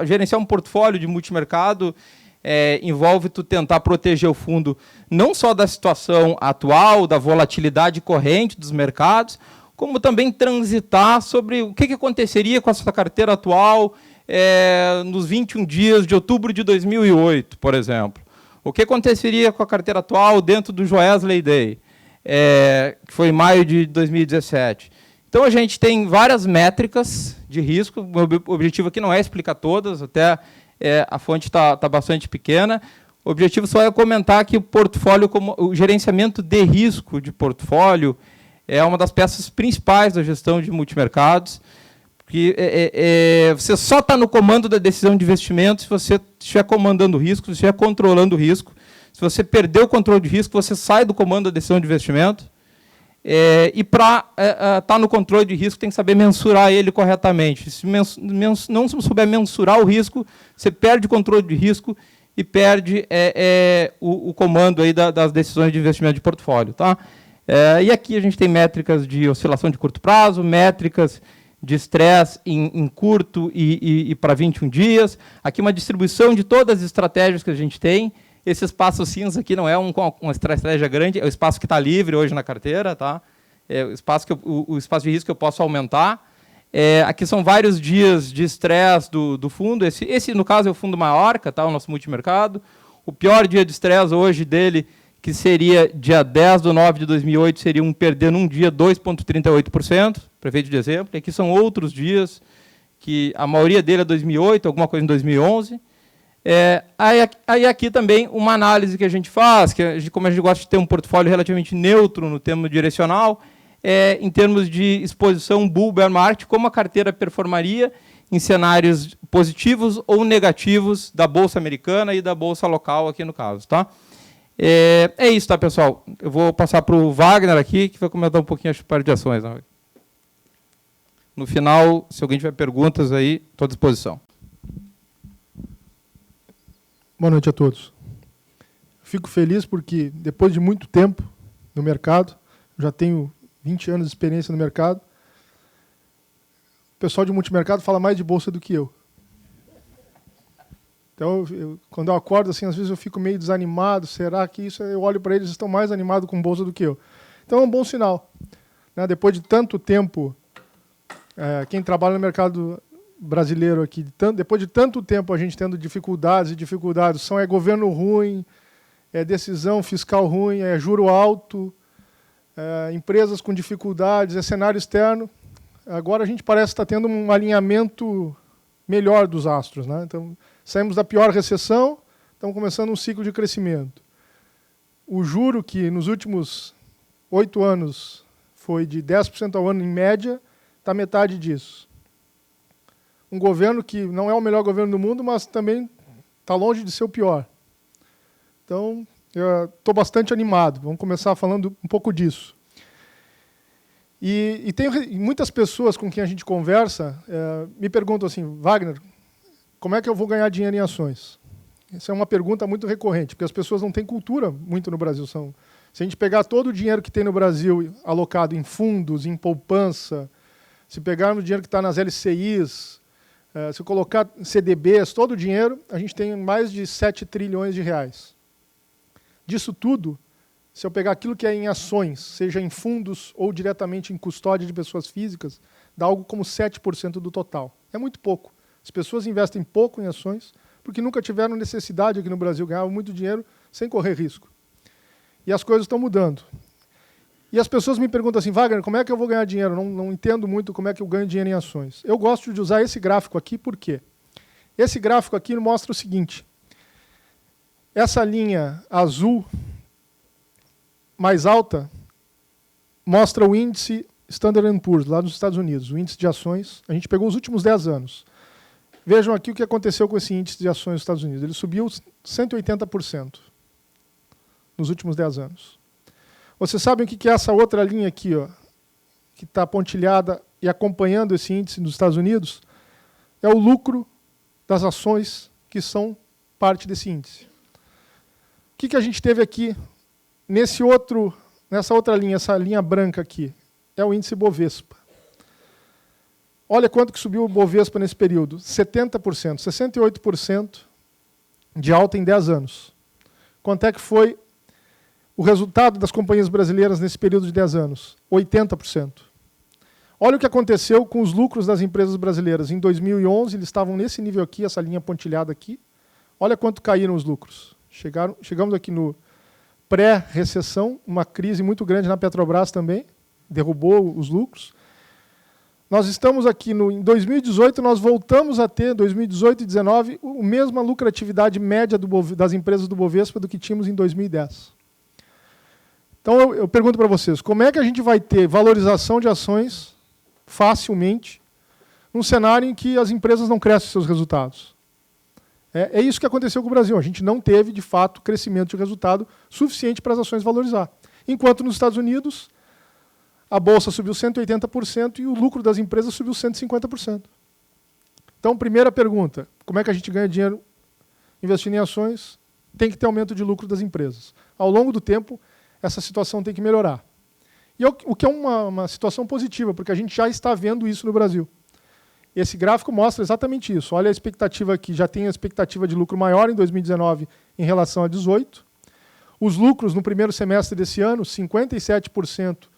Speaker 3: gerenciar um portfólio de multimercado envolve tu tentar proteger o fundo não só da situação atual, da volatilidade corrente dos mercados, como também transitar sobre o que aconteceria com essa carteira atual nos 21 dias de outubro de 2008, por exemplo. O que aconteceria com a carteira atual dentro do Joesley Day, que foi em maio de 2017. Então, a gente tem várias métricas de risco. O objetivo aqui não é explicar todas, até a fonte está bastante pequena. O objetivo só é comentar que o portfólio, o gerenciamento de risco de portfólio, é uma das peças principais da gestão de multimercados, porque você só está no comando da decisão de investimento se você estiver comandando o risco, se estiver controlando o risco. Se você perder o controle de risco, você sai do comando da decisão de investimento. E para estar no controle de risco, tem que saber mensurar ele corretamente. Se não souber mensurar o risco, você perde o controle de risco e perde o comando aí das decisões de investimento de portfólio. Tá? E aqui a gente tem métricas de oscilação de curto prazo, métricas de estresse em curto e para 21 dias. Aqui uma distribuição de todas as estratégias que a gente tem. Esse espaço cinza aqui não é uma estratégia grande, é o espaço que está livre hoje na carteira. Tá? O espaço de risco que eu posso aumentar. Aqui são vários dias de estresse do fundo. Esse, no caso, é o fundo Maiorca, tá? O nosso multimercado. O pior dia de estresse hoje dele, que seria dia 10/9/2008, seria perder num dia 2,38%, prefeito de exemplo. E aqui são outros dias, que a maioria dele é 2008, alguma coisa em 2011. Aí aqui também uma análise que a gente faz, como a gente gosta de ter um portfólio relativamente neutro no termo direcional, em termos de exposição bull bear market, como a carteira performaria em cenários positivos ou negativos da Bolsa Americana e da Bolsa local aqui no caso. Tá? É isso, tá, pessoal? Eu vou passar para o Wagner aqui, que vai comentar um pouquinho as pares de ações. Né? No final, se alguém tiver perguntas aí, estou à disposição.
Speaker 4: Boa noite a todos. Fico feliz porque, depois de muito tempo no mercado, já tenho 20 anos de experiência no mercado, o pessoal de multimercado fala mais de bolsa do que eu. Então, quando eu acordo, assim, às vezes eu fico meio desanimado. Será que isso? Eu olho para eles, estão mais animados com bolsa do que eu. Então, é um bom sinal. Né? Depois de tanto tempo, quem trabalha no mercado brasileiro aqui, depois de tanto tempo a gente tendo dificuldades, é governo ruim, é decisão fiscal ruim, é juro alto, empresas com dificuldades, é cenário externo. Agora a gente parece estar tendo um alinhamento melhor dos astros. Né? Então, saímos da pior recessão, estamos começando um ciclo de crescimento. O juro, que nos últimos 8 anos foi de 10% ao ano em média, está metade disso. Um governo que não é o melhor governo do mundo, mas também está longe de ser o pior. Então, eu estou bastante animado. Vamos começar falando um pouco disso. E tem muitas pessoas com quem a gente conversa me perguntam assim, Wagner, como é que eu vou ganhar dinheiro em ações? Essa é uma pergunta muito recorrente, porque as pessoas não têm cultura muito no Brasil. Se a gente pegar todo o dinheiro que tem no Brasil alocado em fundos, em poupança, se pegarmos o dinheiro que está nas LCIs, se colocar CDBs, todo o dinheiro, a gente tem mais de 7 trilhões de reais. Disso tudo, se eu pegar aquilo que é em ações, seja em fundos ou diretamente em custódia de pessoas físicas, dá algo como 7% do total. É muito pouco. As pessoas investem pouco em ações porque nunca tiveram necessidade aqui no Brasil, ganhavam muito dinheiro sem correr risco. E as coisas estão mudando. E as pessoas me perguntam assim, Wagner, como é que eu vou ganhar dinheiro? Não entendo muito como é que eu ganho dinheiro em ações. Eu gosto de usar esse gráfico aqui, por quê? Esse gráfico aqui mostra o seguinte. Essa linha azul mais alta mostra o índice Standard & Poor's, lá nos Estados Unidos, o índice de ações. A gente pegou os últimos 10 anos. Vejam aqui o que aconteceu com esse índice de ações dos Estados Unidos. Ele subiu 180% nos últimos 10 anos. Vocês sabem o que é essa outra linha aqui, ó, que está pontilhada e acompanhando esse índice dos Estados Unidos? É o lucro das ações que são parte desse índice. O que a gente teve aqui nessa outra linha, essa linha branca aqui? É o índice Bovespa. Olha quanto que subiu o Bovespa nesse período. 70%, 68% de alta em 10 anos. Quanto é que foi o resultado das companhias brasileiras nesse período de 10 anos? 80%. Olha o que aconteceu com os lucros das empresas brasileiras. Em 2011, eles estavam nesse nível aqui, essa linha pontilhada aqui. Olha quanto caíram os lucros. Chegamos aqui no pré-recessão, uma crise muito grande na Petrobras também, derrubou os lucros. Nós estamos aqui em 2018, nós voltamos a ter, 2018 e 2019, a mesma lucratividade média das empresas do Bovespa do que tínhamos em 2010. Então eu pergunto para vocês, como é que a gente vai ter valorização de ações facilmente num cenário em que as empresas não crescem seus resultados? É isso que aconteceu com o Brasil. A gente não teve, de fato, crescimento de resultado suficiente para as ações valorizar. Enquanto nos Estados Unidos, a bolsa subiu 180% e o lucro das empresas subiu 150%. Então, primeira pergunta, como é que a gente ganha dinheiro investindo em ações? Tem que ter aumento de lucro das empresas. Ao longo do tempo, essa situação tem que melhorar. E o que é uma situação positiva, porque a gente já está vendo isso no Brasil. Esse gráfico mostra exatamente isso. Olha a expectativa aqui, já tem a expectativa de lucro maior em 2019 em relação a 2018. Os lucros no primeiro semestre desse ano, 57%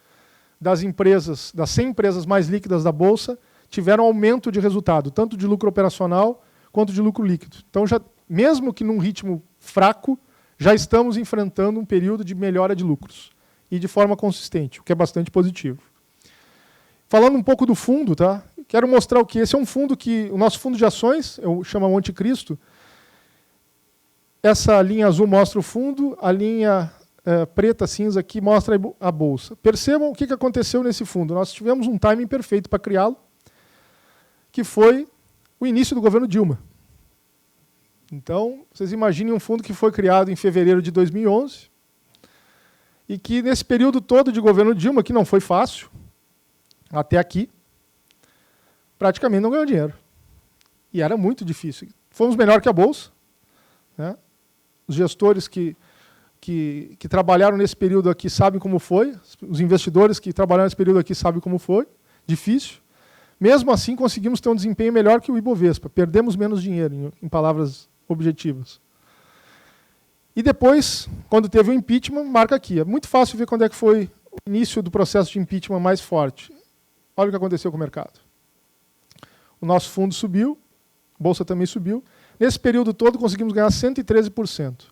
Speaker 4: das empresas, das 100 empresas mais líquidas da Bolsa, tiveram aumento de resultado, tanto de lucro operacional quanto de lucro líquido. Então, mesmo que num ritmo fraco, já estamos enfrentando um período de melhora de lucros. E de forma consistente, o que é bastante positivo. Falando um pouco do fundo, tá? Quero mostrar o que esse é um fundo que, o nosso fundo de ações, eu chamo Monte Cristo, essa linha azul mostra o fundo, a linha preta, cinza aqui mostra a bolsa. Percebam o que aconteceu nesse fundo. Nós tivemos um timing perfeito para criá-lo, que foi o início do governo Dilma. Então, vocês imaginem um fundo que foi criado em fevereiro de 2011 e que, nesse período todo de governo Dilma, que não foi fácil, até aqui, praticamente não ganhou dinheiro. E era muito difícil. Fomos melhor que a Bolsa, né? Os gestores que trabalharam nesse período aqui sabem como foi, os investidores que trabalharam nesse período aqui sabem como foi, difícil. Mesmo assim, conseguimos ter um desempenho melhor que o Ibovespa, perdemos menos dinheiro, em palavras objetivas. E depois, quando teve o impeachment, marca aqui. É muito fácil ver quando é que foi o início do processo de impeachment mais forte. Olha o que aconteceu com o mercado. O nosso fundo subiu, a Bolsa também subiu. Nesse período todo, conseguimos ganhar 113%.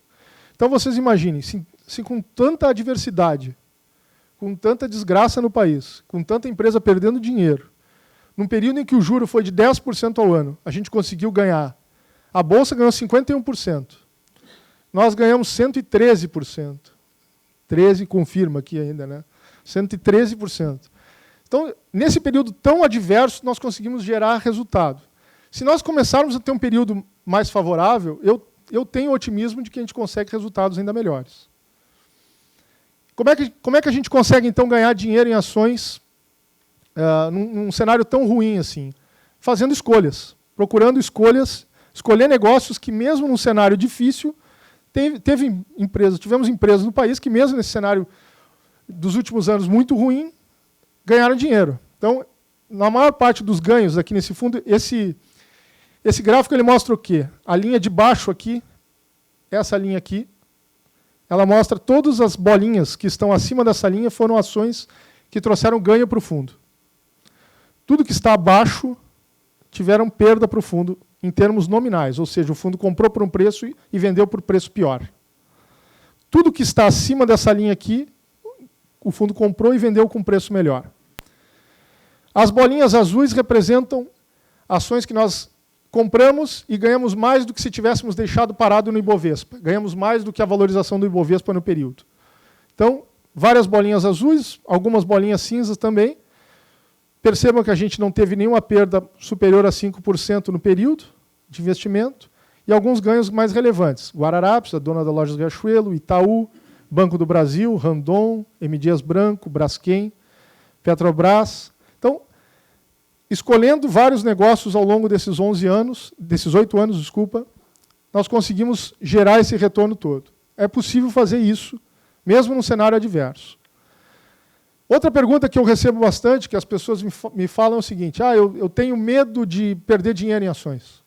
Speaker 4: Então, vocês imaginem, se com tanta adversidade, com tanta desgraça no país, com tanta empresa perdendo dinheiro, num período em que o juro foi de 10% ao ano, a gente conseguiu ganhar. A Bolsa ganhou 51%. Nós ganhamos 113%. 13% confirma aqui ainda, né? 113%. Então, nesse período tão adverso, nós conseguimos gerar resultado. Se nós começarmos a ter um período mais favorável, eu tenho otimismo de que a gente consegue resultados ainda melhores. Como é que a gente consegue, então, ganhar dinheiro em ações num cenário tão ruim assim? Fazendo escolhas, procurando escolher negócios que, mesmo num cenário difícil, tivemos empresas no país que, mesmo nesse cenário dos últimos anos muito ruim, ganharam dinheiro. Então, na maior parte dos ganhos aqui nesse fundo, esse gráfico ele mostra o quê? A linha de baixo aqui, essa linha aqui, ela mostra todas as bolinhas que estão acima dessa linha foram ações que trouxeram ganho para o fundo. Tudo que está abaixo tiveram perda para o fundo em termos nominais, ou seja, o fundo comprou por um preço e vendeu por preço pior. Tudo que está acima dessa linha aqui, o fundo comprou e vendeu com preço melhor. As bolinhas azuis representam ações que nós compramos e ganhamos mais do que se tivéssemos deixado parado no Ibovespa. Ganhamos mais do que a valorização do Ibovespa no período. Então, várias bolinhas azuis, algumas bolinhas cinzas também. Percebam que a gente não teve nenhuma perda superior a 5% no período de investimento e alguns ganhos mais relevantes. Guararapes, a dona da Lojas Riachuelo, Itaú, Banco do Brasil, Randon, M. Dias Branco, Braskem, Petrobras. Então, escolhendo vários negócios ao longo desses 8 anos, nós conseguimos gerar esse retorno todo. É possível fazer isso, mesmo num cenário adverso. Outra pergunta que eu recebo bastante, que as pessoas me falam é o seguinte: eu tenho medo de perder dinheiro em ações.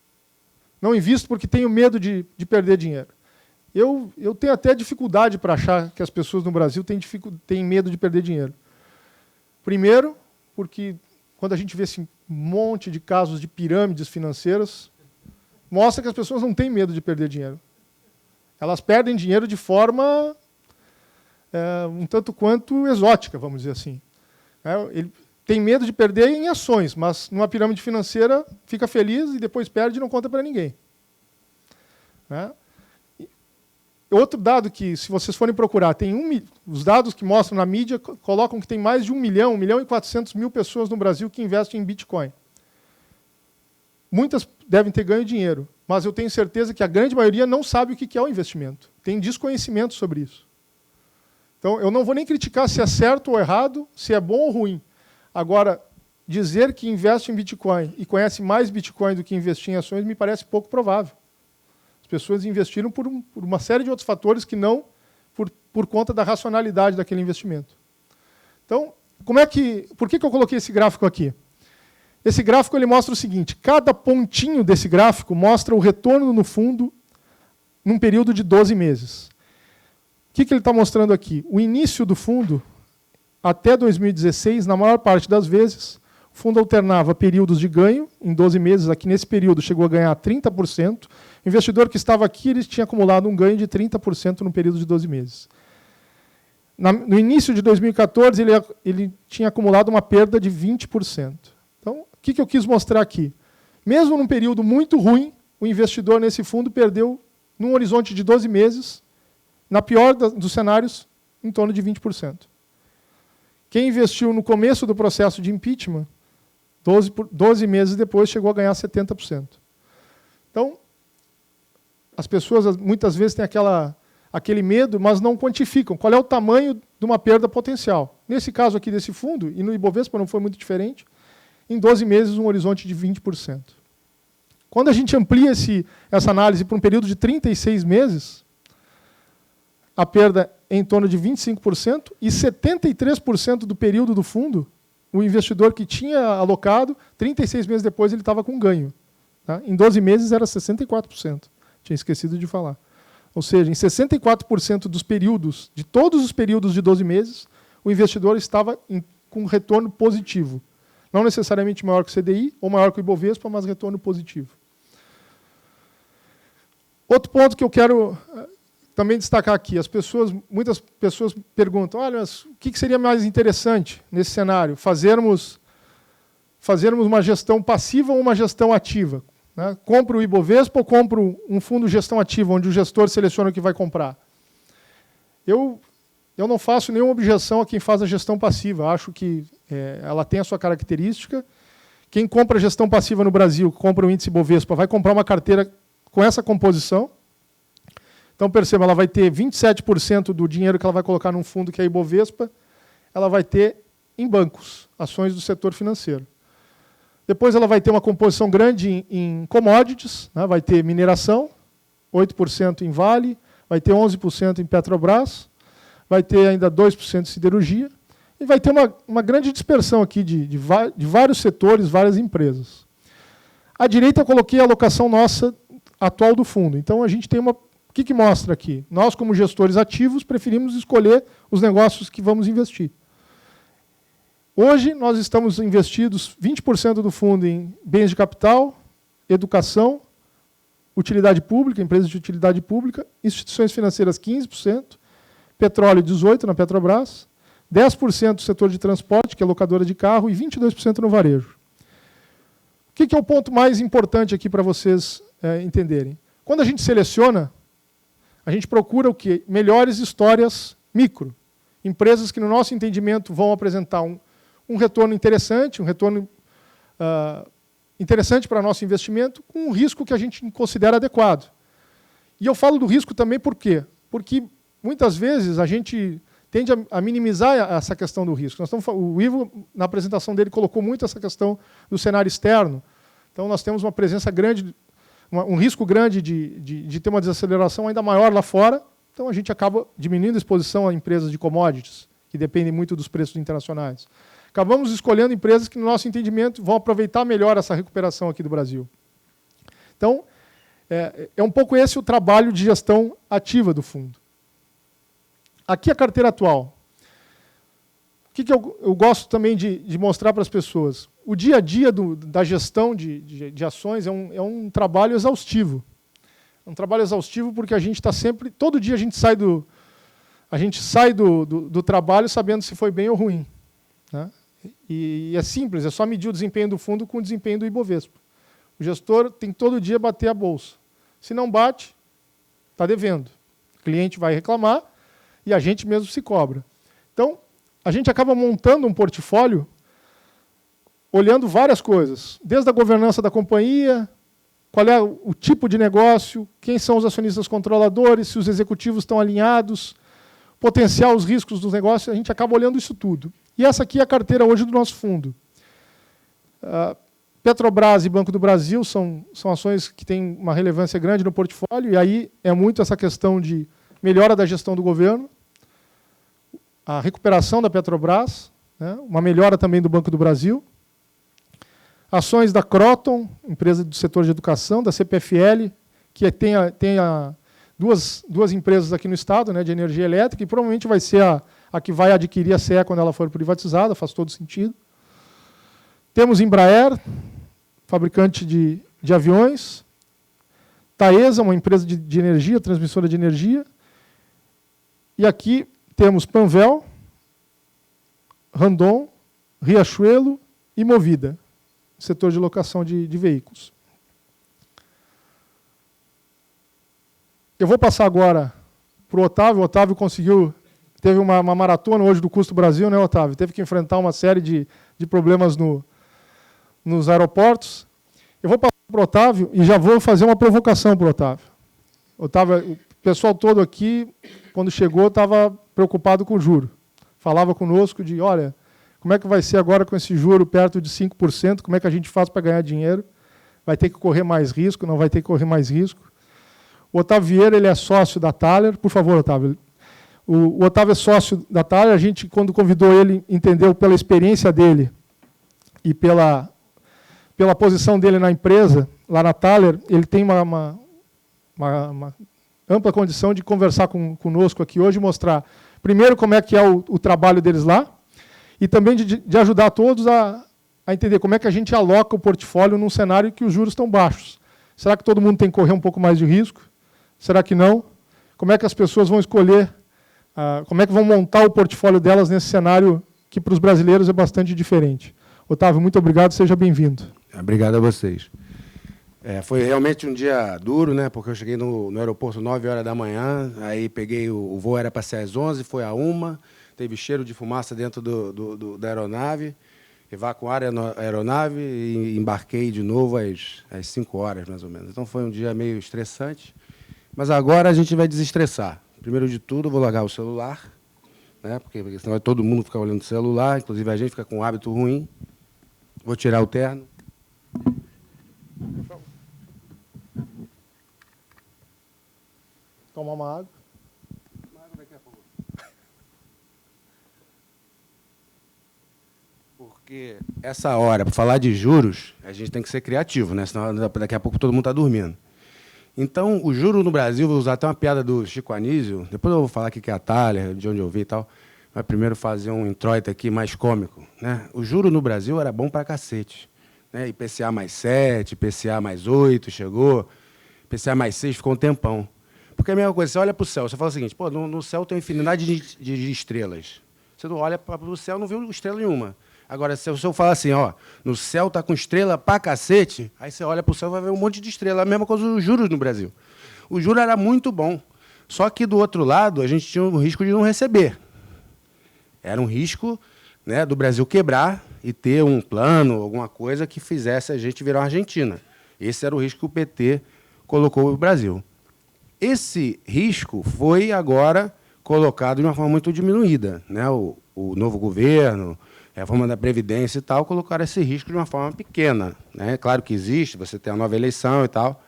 Speaker 4: Não invisto porque tenho medo de perder dinheiro. Eu tenho até dificuldade para achar que as pessoas no Brasil têm medo de perder dinheiro. Primeiro, porque quando a gente vê esse monte de casos de pirâmides financeiras, mostra que as pessoas não têm medo de perder dinheiro. Elas perdem dinheiro de forma um tanto quanto exótica, vamos dizer assim. Ele tem medo de perder em ações, mas numa pirâmide financeira fica feliz e depois perde e não conta para ninguém. Outro dado que, se vocês forem procurar, os dados que mostram na mídia colocam que tem mais de 1 milhão e 400 mil pessoas no Brasil que investem em Bitcoin. Muitas devem ter ganho dinheiro, mas eu tenho certeza que a grande maioria não sabe o que é o investimento. Tem desconhecimento sobre isso. Então, eu não vou nem criticar se é certo ou errado, se é bom ou ruim. Agora, dizer que investe em Bitcoin e conhece mais Bitcoin do que investir em ações me parece pouco provável. As pessoas investiram por uma série de outros fatores que não por conta da racionalidade daquele investimento. Então, por que eu coloquei esse gráfico aqui? Esse gráfico ele mostra o seguinte: cada pontinho desse gráfico mostra o retorno no fundo num período de 12 meses. O que ele está mostrando aqui? O início do fundo, até 2016, na maior parte das vezes, o fundo alternava períodos de ganho, em 12 meses, aqui nesse período chegou a ganhar 30%. O investidor que estava aqui ele tinha acumulado um ganho de 30% no período de 12 meses. No início de 2014, ele tinha acumulado uma perda de 20%. Então, o que eu quis mostrar aqui? Mesmo num período muito ruim, o investidor nesse fundo perdeu num horizonte de 12 meses, na pior dos cenários, em torno de 20%. Quem investiu no começo do processo de impeachment, 12 meses depois, chegou a ganhar 70%. Então, as pessoas muitas vezes têm aquele medo, mas não quantificam qual é o tamanho de uma perda potencial. Nesse caso aqui desse fundo, e no Ibovespa não foi muito diferente, em 12 meses um horizonte de 20%. Quando a gente amplia essa análise para um período de 36 meses, a perda é em torno de 25% e 73% do período do fundo, o investidor que tinha alocado, 36 meses depois ele estava com ganho. Tá? Em 12 meses era 64%. Tinha esquecido de falar. Ou seja, em 64% dos períodos, de todos os períodos de 12 meses, o investidor estava com retorno positivo. Não necessariamente maior que o CDI ou maior que o Ibovespa, mas retorno positivo. Outro ponto que eu quero também destacar aqui. Muitas pessoas perguntam, olha, mas o que seria mais interessante nesse cenário? Fazermos uma gestão passiva ou uma gestão ativa? Né? Compro o Ibovespa ou compro um fundo de gestão ativa, onde o gestor seleciona o que vai comprar? Eu não faço nenhuma objeção a quem faz a gestão passiva. Acho que ela tem a sua característica. Quem compra gestão passiva no Brasil, compra o índice Ibovespa, vai comprar uma carteira com essa composição. Então, perceba, ela vai ter 27% do dinheiro que ela vai colocar num fundo que é Ibovespa, ela vai ter em bancos, ações do setor financeiro. Depois ela vai ter uma composição grande em commodities, né? Vai ter mineração, 8% em Vale, vai ter 11% em Petrobras, vai ter ainda 2% de siderurgia, e vai ter uma grande dispersão aqui de vários setores, várias empresas. À direita eu coloquei a alocação nossa atual do fundo. Então a gente tem o que mostra aqui? Nós, como gestores ativos, preferimos escolher os negócios que vamos investir. Hoje, nós estamos investidos 20% do fundo em bens de capital, educação, utilidade pública, empresas de utilidade pública, instituições financeiras 15%, petróleo 18% na Petrobras, 10% do setor de transporte, que é locadora de carro, e 22% no varejo. O que é o ponto mais importante aqui para vocês entenderem? Quando a gente seleciona, a gente procura o quê? Melhores histórias micro. Empresas que, no nosso entendimento, vão apresentar um retorno interessante, interessante para nosso investimento, com um risco que a gente considera adequado. E eu falo do risco também por quê? Porque, muitas vezes, a gente tende a minimizar essa questão do risco. O Ivo, na apresentação dele, colocou muito essa questão do cenário externo. Então, nós temos uma presença grande, um risco grande de ter uma desaceleração ainda maior lá fora. Então, a gente acaba diminuindo a exposição a empresas de commodities, que dependem muito dos preços internacionais. Acabamos escolhendo empresas que, no nosso entendimento, vão aproveitar melhor essa recuperação aqui do Brasil. Então, é um pouco esse o trabalho de gestão ativa do fundo. Aqui a carteira atual. O que eu gosto também de mostrar para as pessoas? O dia a dia da gestão de ações é um trabalho exaustivo. É um trabalho exaustivo porque a gente está sempre... Todo dia a gente sai do trabalho sabendo se foi bem ou ruim. Né? E é simples, é só medir o desempenho do fundo com o desempenho do Ibovespa. O gestor tem que todo dia bater a bolsa. Se não bate, está devendo. O cliente vai reclamar e a gente mesmo se cobra. Então, a gente acaba montando um portfólio olhando várias coisas, desde a governança da companhia, qual é o tipo de negócio, quem são os acionistas controladores, se os executivos estão alinhados, potencial os riscos dos negócios, a gente acaba olhando isso tudo. E essa aqui é a carteira hoje do nosso fundo. Petrobras e Banco do Brasil são ações que têm uma relevância grande no portfólio, e aí é muito essa questão de melhora da gestão do governo, a recuperação da Petrobras, né, uma melhora também do Banco do Brasil, ações da Croton, empresa do setor de educação, da CPFL, que tem duas empresas aqui no estado, né, de energia elétrica, e provavelmente vai ser a que vai adquirir a CE quando ela for privatizada, faz todo sentido. Temos Embraer, fabricante de aviões, Taesa, uma empresa de energia, transmissora de energia, e aqui temos Panvel, Randon, Riachuelo e Movida, setor de locação de veículos. Eu vou passar agora para o Otávio. O Otávio teve uma maratona hoje do Custo Brasil, né, Otávio? Teve que enfrentar uma série de problemas nos aeroportos. Eu vou passar para o Otávio e já vou fazer uma provocação para o Otávio. Otávio, o pessoal todo aqui, quando chegou, estava preocupado com o juro. Falava conosco de, olha, como é que vai ser agora com esse juro perto de 5%? Como é que a gente faz para ganhar dinheiro? Vai ter que correr mais risco? Não vai ter que correr mais risco? O Otávio Vieira, ele é sócio da Thaler. Por favor, Otávio. O Otávio é sócio da Thaler. A gente, quando convidou ele, entendeu pela experiência dele e pela posição dele na empresa, lá na Thaler, ele tem uma ampla condição de conversar conosco aqui hoje e mostrar, primeiro, como é que é o trabalho deles lá, e também de ajudar todos a entender como é que a gente aloca o portfólio num cenário em que os juros estão baixos. Será que todo mundo tem que correr um pouco mais de risco? Será que não? Como é que as pessoas vão escolher, como é que vão montar o portfólio delas nesse cenário que para os brasileiros é bastante diferente? Otávio, muito obrigado, seja bem-vindo.
Speaker 5: Obrigado a vocês. Foi realmente um dia duro, né? Porque eu cheguei no aeroporto 9 horas da manhã, aí peguei o voo, era para ser às 11, foi a 1, teve cheiro de fumaça dentro da aeronave, evacuaram a aeronave e embarquei de novo às 5 horas, mais ou menos. Então foi um dia meio estressante, mas agora a gente vai desestressar. Primeiro de tudo, eu vou largar o celular, né? Porque senão todo mundo fica olhando o celular, inclusive a gente fica com um hábito ruim. Vou tirar o terno.
Speaker 4: Tomar uma água.
Speaker 5: Uma água daqui a pouco. Porque essa hora, para falar de juros, a gente tem que ser criativo, né? Senão daqui a pouco todo mundo está dormindo. Então, o juro no Brasil, vou usar até uma piada do Chico Anísio, depois eu vou falar aqui que é a Thaler, de onde eu vi e tal, mas primeiro fazer um introito aqui mais cômico, né? O juro no Brasil era bom pra cacete, né? IPCA mais 7, IPCA mais 8 chegou, IPCA mais 6 ficou um tempão. Porque é a mesma coisa, você olha para o céu, você fala o seguinte, pô, no céu tem uma infinidade de estrelas. Você não olha para o céu, não viu estrela nenhuma. Agora, se eu falar assim, ó, no céu está com estrela pra cacete, aí você olha para o céu e vai ver um monte de estrela. A mesma coisa dos juros no Brasil. O juro era muito bom, só que do outro lado a gente tinha o risco de não receber. Era um risco, né, do Brasil quebrar e ter um plano, alguma coisa que fizesse a gente virar uma Argentina. Esse era o risco que o PT colocou no Brasil. Esse risco foi agora colocado de uma forma muito diminuída, né? O novo governo, a forma da Previdência e tal, colocaram esse risco de uma forma pequena, né? Claro que existe, você tem a nova eleição e tal.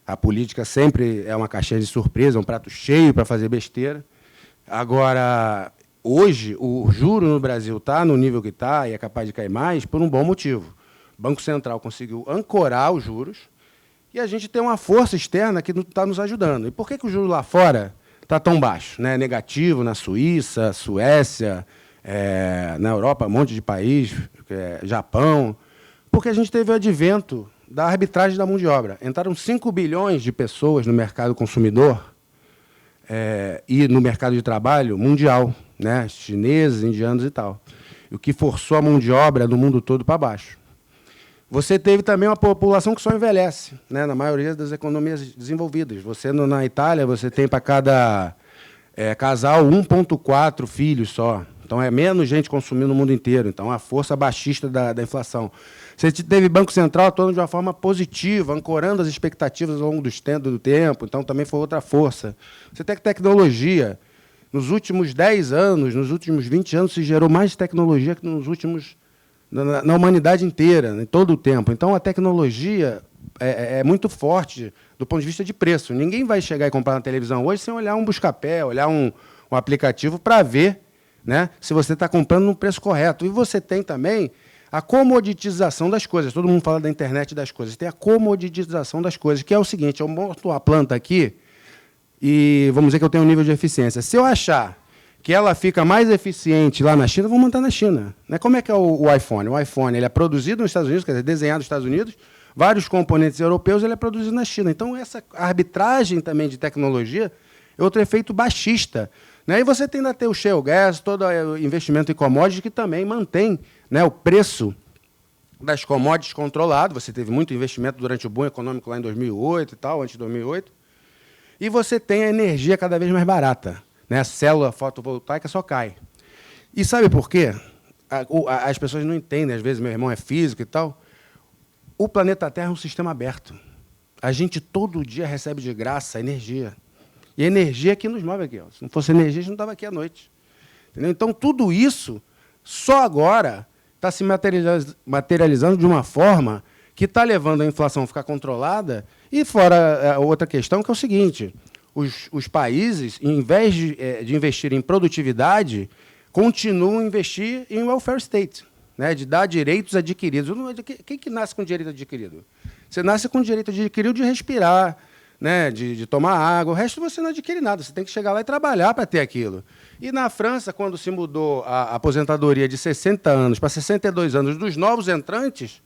Speaker 5: A política sempre é uma caixinha de surpresa, um prato cheio para fazer besteira. Agora, hoje, o juro no Brasil está no nível que está e é capaz de cair mais por um bom motivo. O Banco Central conseguiu ancorar os juros e a gente tem uma força externa que está nos ajudando. E por que o juro lá fora está tão baixo, né? Negativo na Suíça, Suécia, na Europa, um monte de país, Japão? Porque a gente teve o advento da arbitragem da mão de obra. Entraram 5 bilhões de pessoas no mercado consumidor e no mercado de trabalho mundial, né? Chineses, indianos e tal. O que forçou a mão de obra do mundo todo para baixo. Você teve também uma população que só envelhece, né? Na maioria das economias desenvolvidas. Você, na Itália, você tem para cada casal 1,4 filhos só. Então, é menos gente consumindo no mundo inteiro. Então, a força baixista da inflação. Você teve Banco Central atuando de uma forma positiva, ancorando as expectativas ao longo do tempo. Então, também foi outra força. Você tem tecnologia. Nos últimos 10 anos, nos últimos 20 anos, se gerou mais tecnologia que nos últimos... na humanidade inteira, em todo o tempo. Então, a tecnologia é muito forte do ponto de vista de preço. Ninguém vai chegar e comprar na televisão hoje sem olhar um Buscapé, olhar um aplicativo para ver, né, se você está comprando no preço correto. E você tem também a comoditização das coisas. Todo mundo fala da internet das coisas. Tem a comoditização das coisas, que é o seguinte, eu monto a planta aqui e vamos dizer que eu tenho um nível de eficiência. Se eu achar que ela fica mais eficiente lá na China, vou montar na China. Né? Como é que é o iPhone? O iPhone ele é produzido nos Estados Unidos, quer dizer, desenhado nos Estados Unidos, vários componentes europeus, ele é produzido na China. Então, essa arbitragem também de tecnologia é outro efeito baixista. Né? E você tem ainda ter o shale gas, todo o investimento em commodities, que também mantém, né, o preço das commodities controlado. Você teve muito investimento durante o boom econômico lá em 2008 e tal, antes de 2008. E você tem a energia cada vez mais barata, né? A célula fotovoltaica só cai. E sabe por quê? As pessoas não entendem, às vezes, meu irmão é físico e tal. O planeta Terra é um sistema aberto. A gente todo dia recebe de graça energia. E a energia é que nos move aqui. Ó. Se não fosse energia, a gente não estava aqui à noite. Entendeu? Então, tudo isso, só agora, está se materializando de uma forma que está levando a inflação a ficar controlada. E fora a outra questão, que é o seguinte, os países, em vez de investir em produtividade, continuam a investir em welfare state, né, de dar direitos adquiridos. Quem que nasce com direito adquirido? Você nasce com direito adquirido de respirar, né, de tomar água. O resto você não adquire nada. Você tem que chegar lá e trabalhar para ter aquilo. E na França, quando se mudou a aposentadoria de 60 anos para 62 anos dos novos entrantes,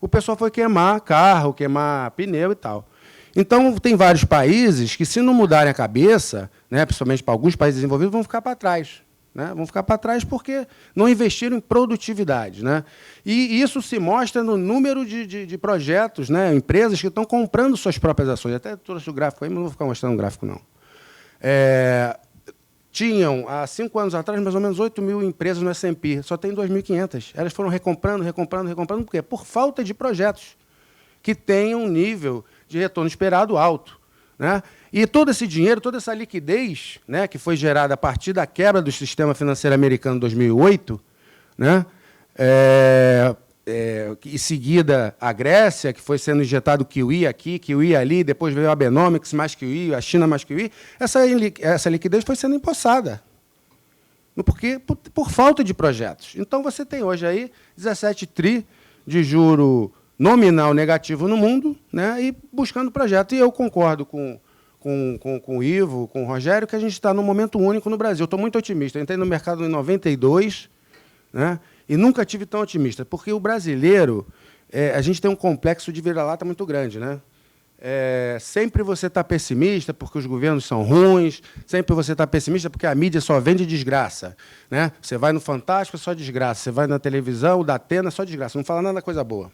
Speaker 5: o pessoal foi queimar carro, queimar pneu e tal. Então, tem vários países que, se não mudarem a cabeça, né, principalmente para alguns países desenvolvidos, vão ficar para trás. Né? Vão ficar para trás porque não investiram em produtividade. Né? E isso se mostra no número de projetos, né? Empresas que estão comprando suas próprias ações. Até trouxe o gráfico aí, mas não vou ficar mostrando o gráfico, não. Tinham, há 5 anos atrás, mais ou menos 8 mil empresas no S&P. Só tem 2.500. Elas foram recomprando. Por quê? Por falta de projetos que tenham um nível de retorno esperado alto. Né? E todo esse dinheiro, toda essa liquidez, né, que foi gerada a partir da quebra do sistema financeiro americano em 2008, né, em seguida a Grécia, que foi sendo injetado QE aqui, QE ali, depois veio a Abenomics mais QE, a China mais QE, essa liquidez foi sendo empossada. Por falta de projetos. Então, você tem hoje aí 17 tri de juro nominal negativo no mundo, né, e buscando projeto. E eu concordo com o Ivo, com o Rogério, que a gente está num momento único no Brasil. Estou muito otimista. Eu entrei no mercado em 92, né, e nunca tive tão otimista, porque o brasileiro, a gente tem um complexo de vira-lata muito grande. Né? Sempre você está pessimista porque os governos são ruins, sempre você está pessimista porque a mídia só vende desgraça. Né? Você vai no Fantástico, é só desgraça. Você vai na televisão, o da Atena, é só desgraça. Não fala nada da coisa boa.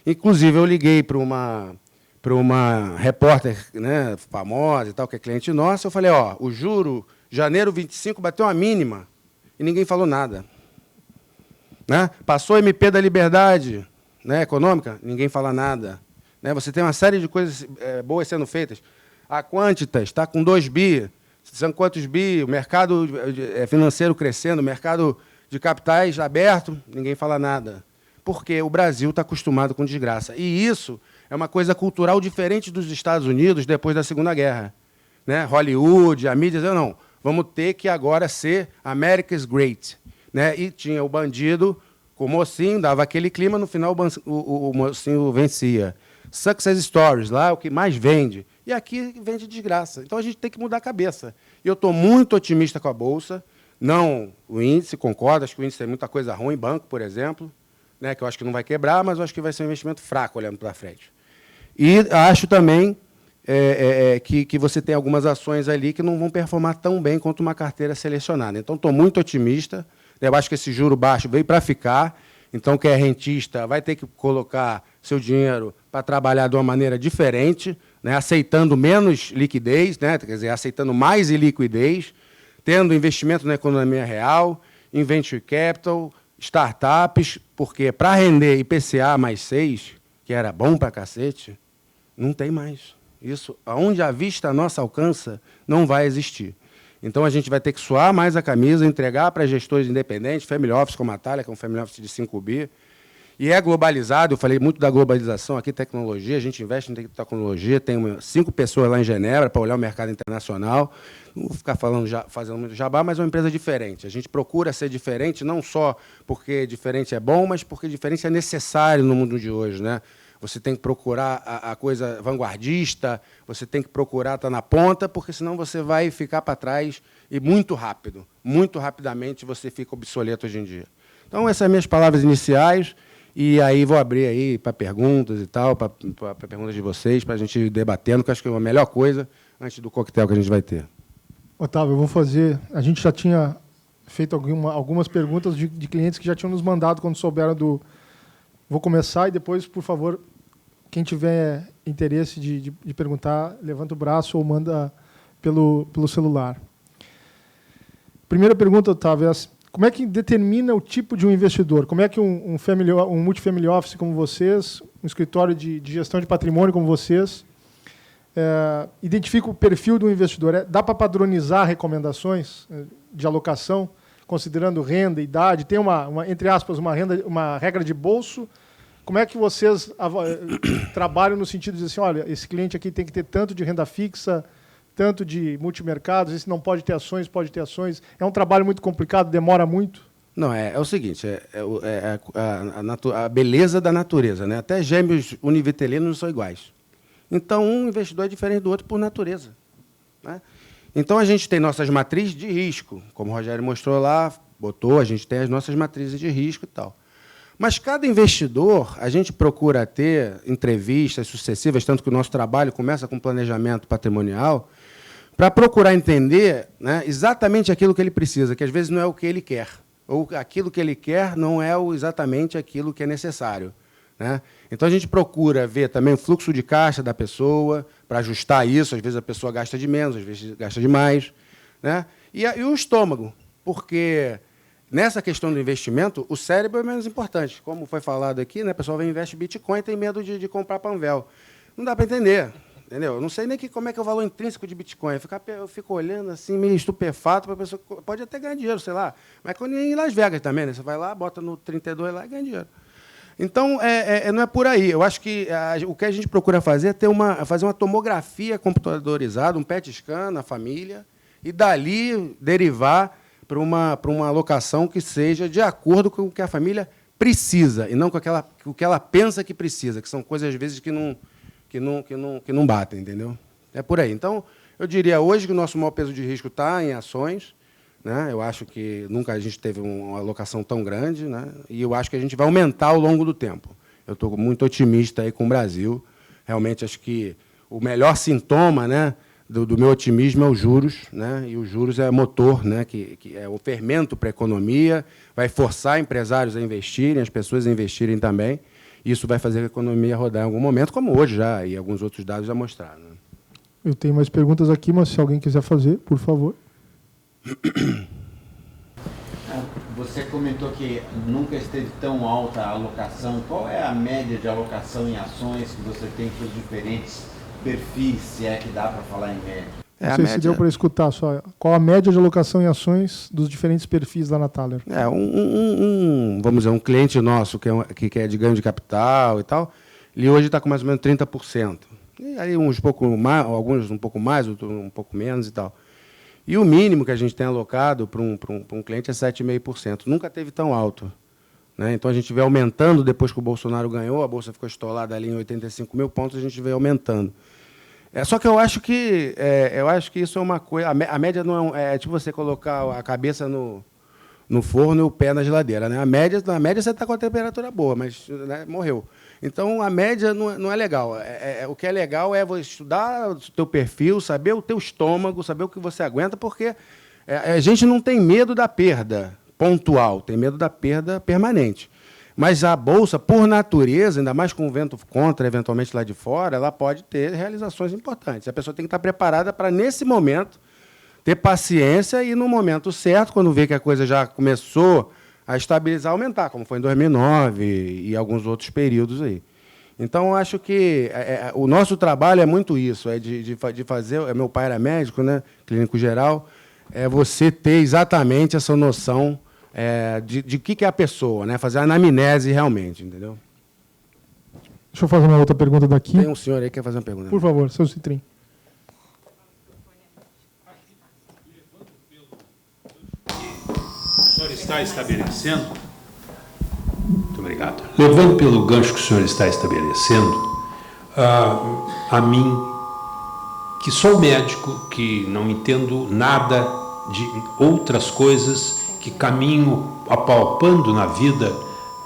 Speaker 5: Inclusive, eu liguei para uma repórter, né, famosa e tal, que é cliente nossa, eu falei, ó, o juro, janeiro 25, bateu uma mínima, e ninguém falou nada. Né? Passou a MP da liberdade, né, econômica, ninguém fala nada. Né? Você tem uma série de coisas boas sendo feitas. A Quantitas está com 2 bi, são quantos bi, o mercado financeiro crescendo, o mercado de capitais aberto, ninguém fala nada. Porque o Brasil está acostumado com desgraça. E isso é uma coisa cultural diferente dos Estados Unidos depois da Segunda Guerra. Né? Hollywood, a mídia, não, vamos ter que agora ser America's Great. Né? E tinha o bandido com o mocinho, dava aquele clima, no final o mocinho vencia. Success Stories, lá é o que mais vende. E aqui vende desgraça. Então, a gente tem que mudar a cabeça. E eu estou muito otimista com a Bolsa. Não o índice, concordo, acho que o índice tem muita coisa ruim, banco, por exemplo, né, que eu acho que não vai quebrar, mas eu acho que vai ser um investimento fraco olhando para frente. E acho também que você tem algumas ações ali que não vão performar tão bem quanto uma carteira selecionada. Então, estou muito otimista. Eu acho que esse juro baixo veio para ficar. Então, quem é rentista vai ter que colocar seu dinheiro para trabalhar de uma maneira diferente, né, aceitando menos liquidez, né, quer dizer, aceitando mais iliquidez, tendo investimento na economia real, em venture capital, startups, porque para render IPCA mais 6, que era bom para cacete, não tem mais. Isso, aonde a vista nossa alcança, não vai existir. Então, a gente vai ter que suar mais a camisa, entregar para gestores independentes, family office como a Thalia, que é um family office de 5 bi, e é globalizado, eu falei muito da globalização aqui, tecnologia, a gente investe em tecnologia, tem 5 pessoas lá em Genebra para olhar o mercado internacional. Não vou ficar fazendo muito jabá, mas é uma empresa diferente. A gente procura ser diferente, não só porque diferente é bom, mas porque diferente é necessário no mundo de hoje. Né? Você tem que procurar a coisa vanguardista, você tem que procurar estar na ponta, porque senão você vai ficar para trás e muito rapidamente você fica obsoleto hoje em dia. Então, essas são as minhas palavras iniciais. E aí vou abrir aí para perguntas e tal, para perguntas de vocês, para a gente ir debatendo, que eu acho que é a melhor coisa antes do coquetel que a gente vai ter.
Speaker 4: Otávio, eu vou fazer... A gente já tinha feito algumas perguntas de clientes que já tinham nos mandado quando souberam do... Vou começar e depois, por favor, quem tiver interesse de perguntar, levanta o braço ou manda pelo celular. Primeira pergunta, Otávio, é como é que determina o tipo de um investidor? Como é que um multifamily office como vocês, um escritório de gestão de patrimônio como vocês, identifica o perfil do investidor? Dá para padronizar recomendações de alocação, considerando renda, idade? Tem entre aspas, uma regra de bolso? Como é que vocês trabalham no sentido de dizer assim, olha, esse cliente aqui tem que ter tanto de renda fixa, tanto de multimercados, esse não pode ter ações, pode ter ações? É um trabalho muito complicado, demora muito?
Speaker 5: Não, é o seguinte, a beleza da natureza, né? Até gêmeos univitelinos não são iguais. Então, um investidor é diferente do outro por natureza, né? Então, a gente tem nossas matrizes de risco, como o Rogério mostrou lá, a gente tem as nossas matrizes de risco e tal. Mas cada investidor, a gente procura ter entrevistas sucessivas, tanto que o nosso trabalho começa com planejamento patrimonial, para procurar entender, né, exatamente aquilo que ele precisa, que às vezes não é o que ele quer, ou aquilo que ele quer não é exatamente aquilo que é necessário, né? Então, a gente procura ver também o fluxo de caixa da pessoa, para ajustar isso. Às vezes a pessoa gasta de menos, às vezes gasta de mais, né? E o estômago, porque nessa questão do investimento, o cérebro é menos importante. Como foi falado aqui, né, a pessoa investe Bitcoin e tem medo de comprar Panvel. Não dá para entender, entendeu? Eu não sei nem como é que é o valor intrínseco de Bitcoin. Eu fico olhando assim, meio estupefato, para a pessoa pode até ganhar dinheiro, sei lá. Mas quando em Las Vegas também, né? Você vai lá, bota no 32 lá e ganha dinheiro. Então, não é por aí. Eu acho que o que a gente procura fazer é fazer uma tomografia computadorizada, um PET scan na família, e dali derivar para uma alocação que seja de acordo com o que a família precisa, e não com o que ela pensa que precisa, que são coisas, às vezes, que não batem, entendeu? É por aí. Então, eu diria hoje que o nosso maior peso de risco está em ações, né? Eu acho que nunca a gente teve uma alocação tão grande, né? E eu acho que a gente vai aumentar ao longo do tempo. Eu estou muito otimista aí com o Brasil. Realmente, acho que o melhor sintoma, né, do meu otimismo é os juros, né? E os juros é motor, né, que é o fermento para a economia, vai forçar empresários a investirem, as pessoas a investirem também. Isso vai fazer a economia rodar em algum momento, como hoje já, e alguns outros dados já mostraram, né?
Speaker 4: Eu tenho mais perguntas aqui, mas se alguém quiser fazer, por favor.
Speaker 6: Você comentou que nunca esteve tão alta a alocação. Qual é a média de alocação em ações que você tem para os diferentes perfis, se é que dá para falar em média?
Speaker 4: Não sei se deu para escutar só. Qual a média de alocação em ações dos diferentes perfis da Nataler?
Speaker 5: Vamos dizer, um cliente nosso que é de ganho de capital e tal, ele hoje está com mais ou menos 30%. E aí alguns um pouco mais, outros um pouco menos e tal. E o mínimo que a gente tem alocado para um cliente é 7,5%. Nunca teve tão alto, né? Então, a gente veio aumentando depois que o Bolsonaro ganhou, a Bolsa ficou estolada ali em 85 mil pontos, a gente veio aumentando. Só que eu acho que isso é uma coisa... A média não é tipo você colocar a cabeça no forno e o pé na geladeira, né? Na média você está com a temperatura boa, mas, né, morreu. Então, a média não é legal. O que é legal é você estudar o teu perfil, saber o teu estômago, saber o que você aguenta, porque a gente não tem medo da perda pontual, tem medo da perda permanente. Mas a Bolsa, por natureza, ainda mais com o vento contra, eventualmente lá de fora, ela pode ter realizações importantes. A pessoa tem que estar preparada para, nesse momento, ter paciência e, no momento certo, quando vê que a coisa já começou a estabilizar, aumentar, como foi em 2009 e alguns outros períodos aí. Então, eu acho que o nosso trabalho é muito isso, de fazer... Meu pai era médico, né, clínico geral, é você ter exatamente essa noção de que é a pessoa, né, fazer a anamnese realmente, entendeu?
Speaker 4: Deixa eu fazer uma outra pergunta daqui.
Speaker 5: Tem um senhor aí que quer fazer uma pergunta.
Speaker 4: Por favor, seu Citrim.
Speaker 7: O senhor está estabelecendo, muito obrigado, levando pelo gancho que o senhor está estabelecendo, a mim, que sou médico, que não entendo nada de outras coisas, que caminho apalpando na vida,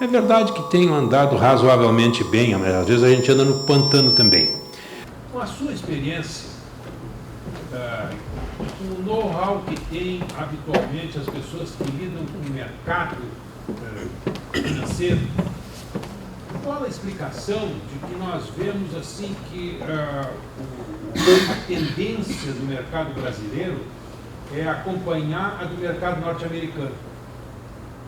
Speaker 7: é verdade que tenho andado razoavelmente bem, mas às vezes a gente anda no pantano também. Com a sua experiência, o know-how que tem habitualmente as pessoas que lidam com o mercado financeiro, qual a explicação de que nós vemos assim que a tendência do mercado brasileiro é acompanhar a do mercado norte-americano?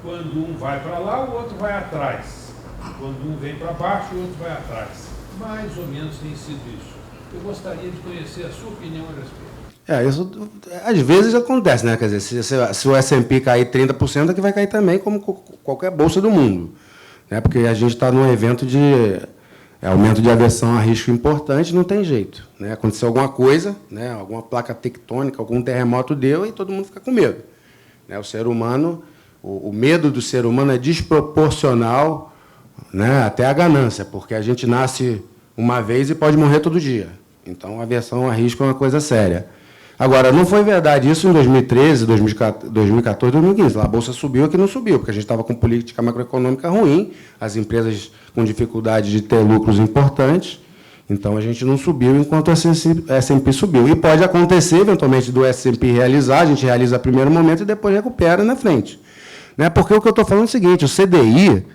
Speaker 7: Quando um vai para lá, o outro vai atrás. Quando um vem para baixo, o outro vai atrás. Mais ou menos tem sido isso. Eu gostaria de conhecer a sua opinião a respeito.
Speaker 5: Isso às vezes acontece, né? Quer dizer, se o S&P cair 30%, é que vai cair também, como qualquer bolsa do mundo. Né? Porque a gente está num evento de aumento de aversão a risco importante, não tem jeito. Né? Aconteceu alguma coisa, né? Alguma placa tectônica, algum terremoto deu e todo mundo fica com medo. Né? O ser humano, o medo do ser humano é desproporcional, né? Até a ganância, porque a gente nasce uma vez e pode morrer todo dia. Então, a aversão a risco é uma coisa séria. Agora, não foi verdade isso em 2013, 2014, 2015. Lá a Bolsa subiu, aqui não subiu, porque a gente estava com política macroeconômica ruim, as empresas com dificuldade de ter lucros importantes, então a gente não subiu enquanto o S&P subiu. E pode acontecer, eventualmente, do S&P realizar, a gente realiza no primeiro momento e depois recupera na frente. Né? Porque o que eu estou falando é o seguinte, o CDI...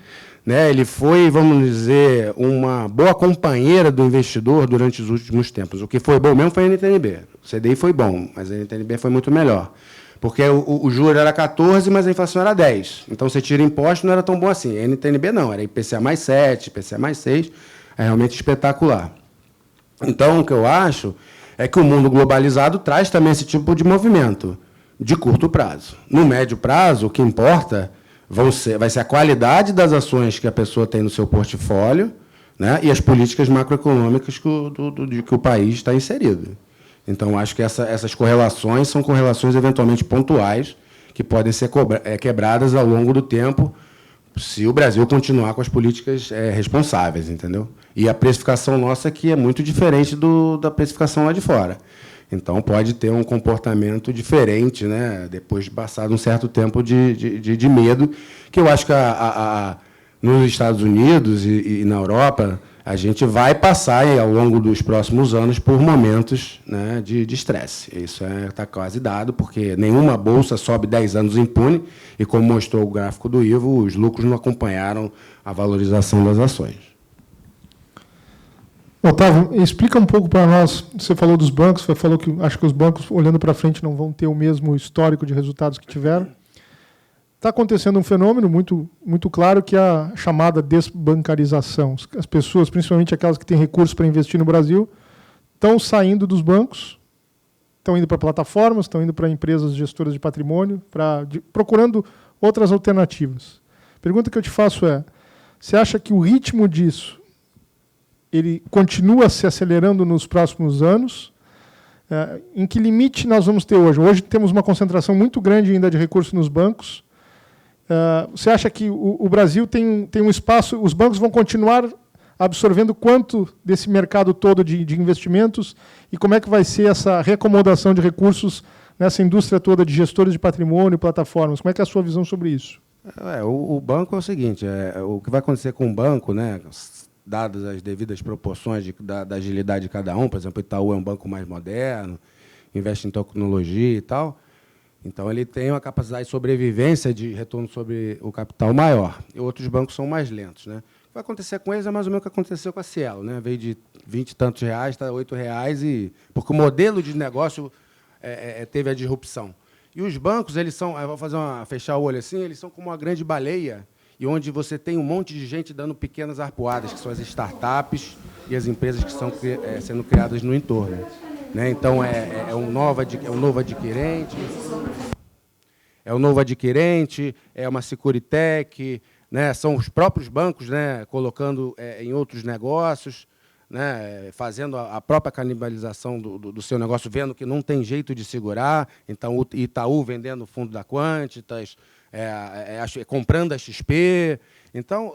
Speaker 5: Né, ele foi, vamos dizer, uma boa companheira do investidor durante os últimos tempos. O que foi bom mesmo foi a NTNB. O CDI foi bom, mas a NTNB foi muito melhor. Porque o juro era 14, mas a inflação era 10. Então, você tira imposto, não era tão bom assim. A NTNB não, era IPCA mais 7, IPCA mais 6. É realmente espetacular. Então, o que eu acho é que o mundo globalizado traz também esse tipo de movimento de curto prazo. No médio prazo, o que importa... vai ser a qualidade das ações que a pessoa tem no seu portfólio, né, e as políticas macroeconômicas que o país está inserido. Então, acho que essas correlações são correlações eventualmente pontuais, que podem ser quebradas ao longo do tempo, se o Brasil continuar com as políticas responsáveis, entendeu? E a precificação nossa aqui é muito diferente da precificação lá de fora. Então, pode ter um comportamento diferente, né, depois de passado um certo tempo de medo, que eu acho que nos Estados Unidos e na Europa, a gente vai passar, ao longo dos próximos anos, por momentos, né, de estresse. Isso está quase dado, porque nenhuma bolsa sobe 10 anos impune, e, como mostrou o gráfico do Ivo, os lucros não acompanharam a valorização das ações.
Speaker 4: Otávio, explica um pouco para nós, você falou dos bancos, você falou que acho que os bancos, olhando para frente, não vão ter o mesmo histórico de resultados que tiveram. Está acontecendo um fenômeno muito, muito claro, que é a chamada desbancarização. As pessoas, principalmente aquelas que têm recursos para investir no Brasil, estão saindo dos bancos, estão indo para plataformas, estão indo para empresas gestoras de patrimônio, procurando outras alternativas. A pergunta que eu te faço é, você acha que o ritmo disso ele continua se acelerando nos próximos anos? Em que limite nós vamos ter hoje? Hoje temos uma concentração muito grande ainda de recursos nos bancos. Você acha que o Brasil tem um espaço, os bancos vão continuar absorvendo quanto desse mercado todo de investimentos, e como é que vai ser essa reacomodação de recursos nessa indústria toda de gestores de patrimônio e plataformas? Como é que é a sua visão sobre isso?
Speaker 5: O banco é o seguinte, o que vai acontecer com o banco, né, dadas as devidas proporções da agilidade de cada um, por exemplo, o Itaú é um banco mais moderno, investe em tecnologia e tal, então ele tem uma capacidade de sobrevivência, de retorno sobre o capital maior, e outros bancos são mais lentos. Né? O que vai acontecer com eles é mais ou menos o que aconteceu com a Cielo, né? Veio de 20 e tantos reais, está R$8, porque o modelo de negócio teve a disrupção. E os bancos, eles são, eu vou fechar o olho assim, eles são como uma grande baleia, e onde você tem um monte de gente dando pequenas arpoadas, que são as startups e as empresas que estão sendo criadas no entorno. Né? Então, é um novo adquirente, é uma Securitech, né? São os próprios bancos, né, colocando em outros negócios, né, fazendo a própria canibalização do seu negócio, vendo que não tem jeito de segurar. Então, o Itaú vendendo o fundo da Quantitas, comprando a XP. Então,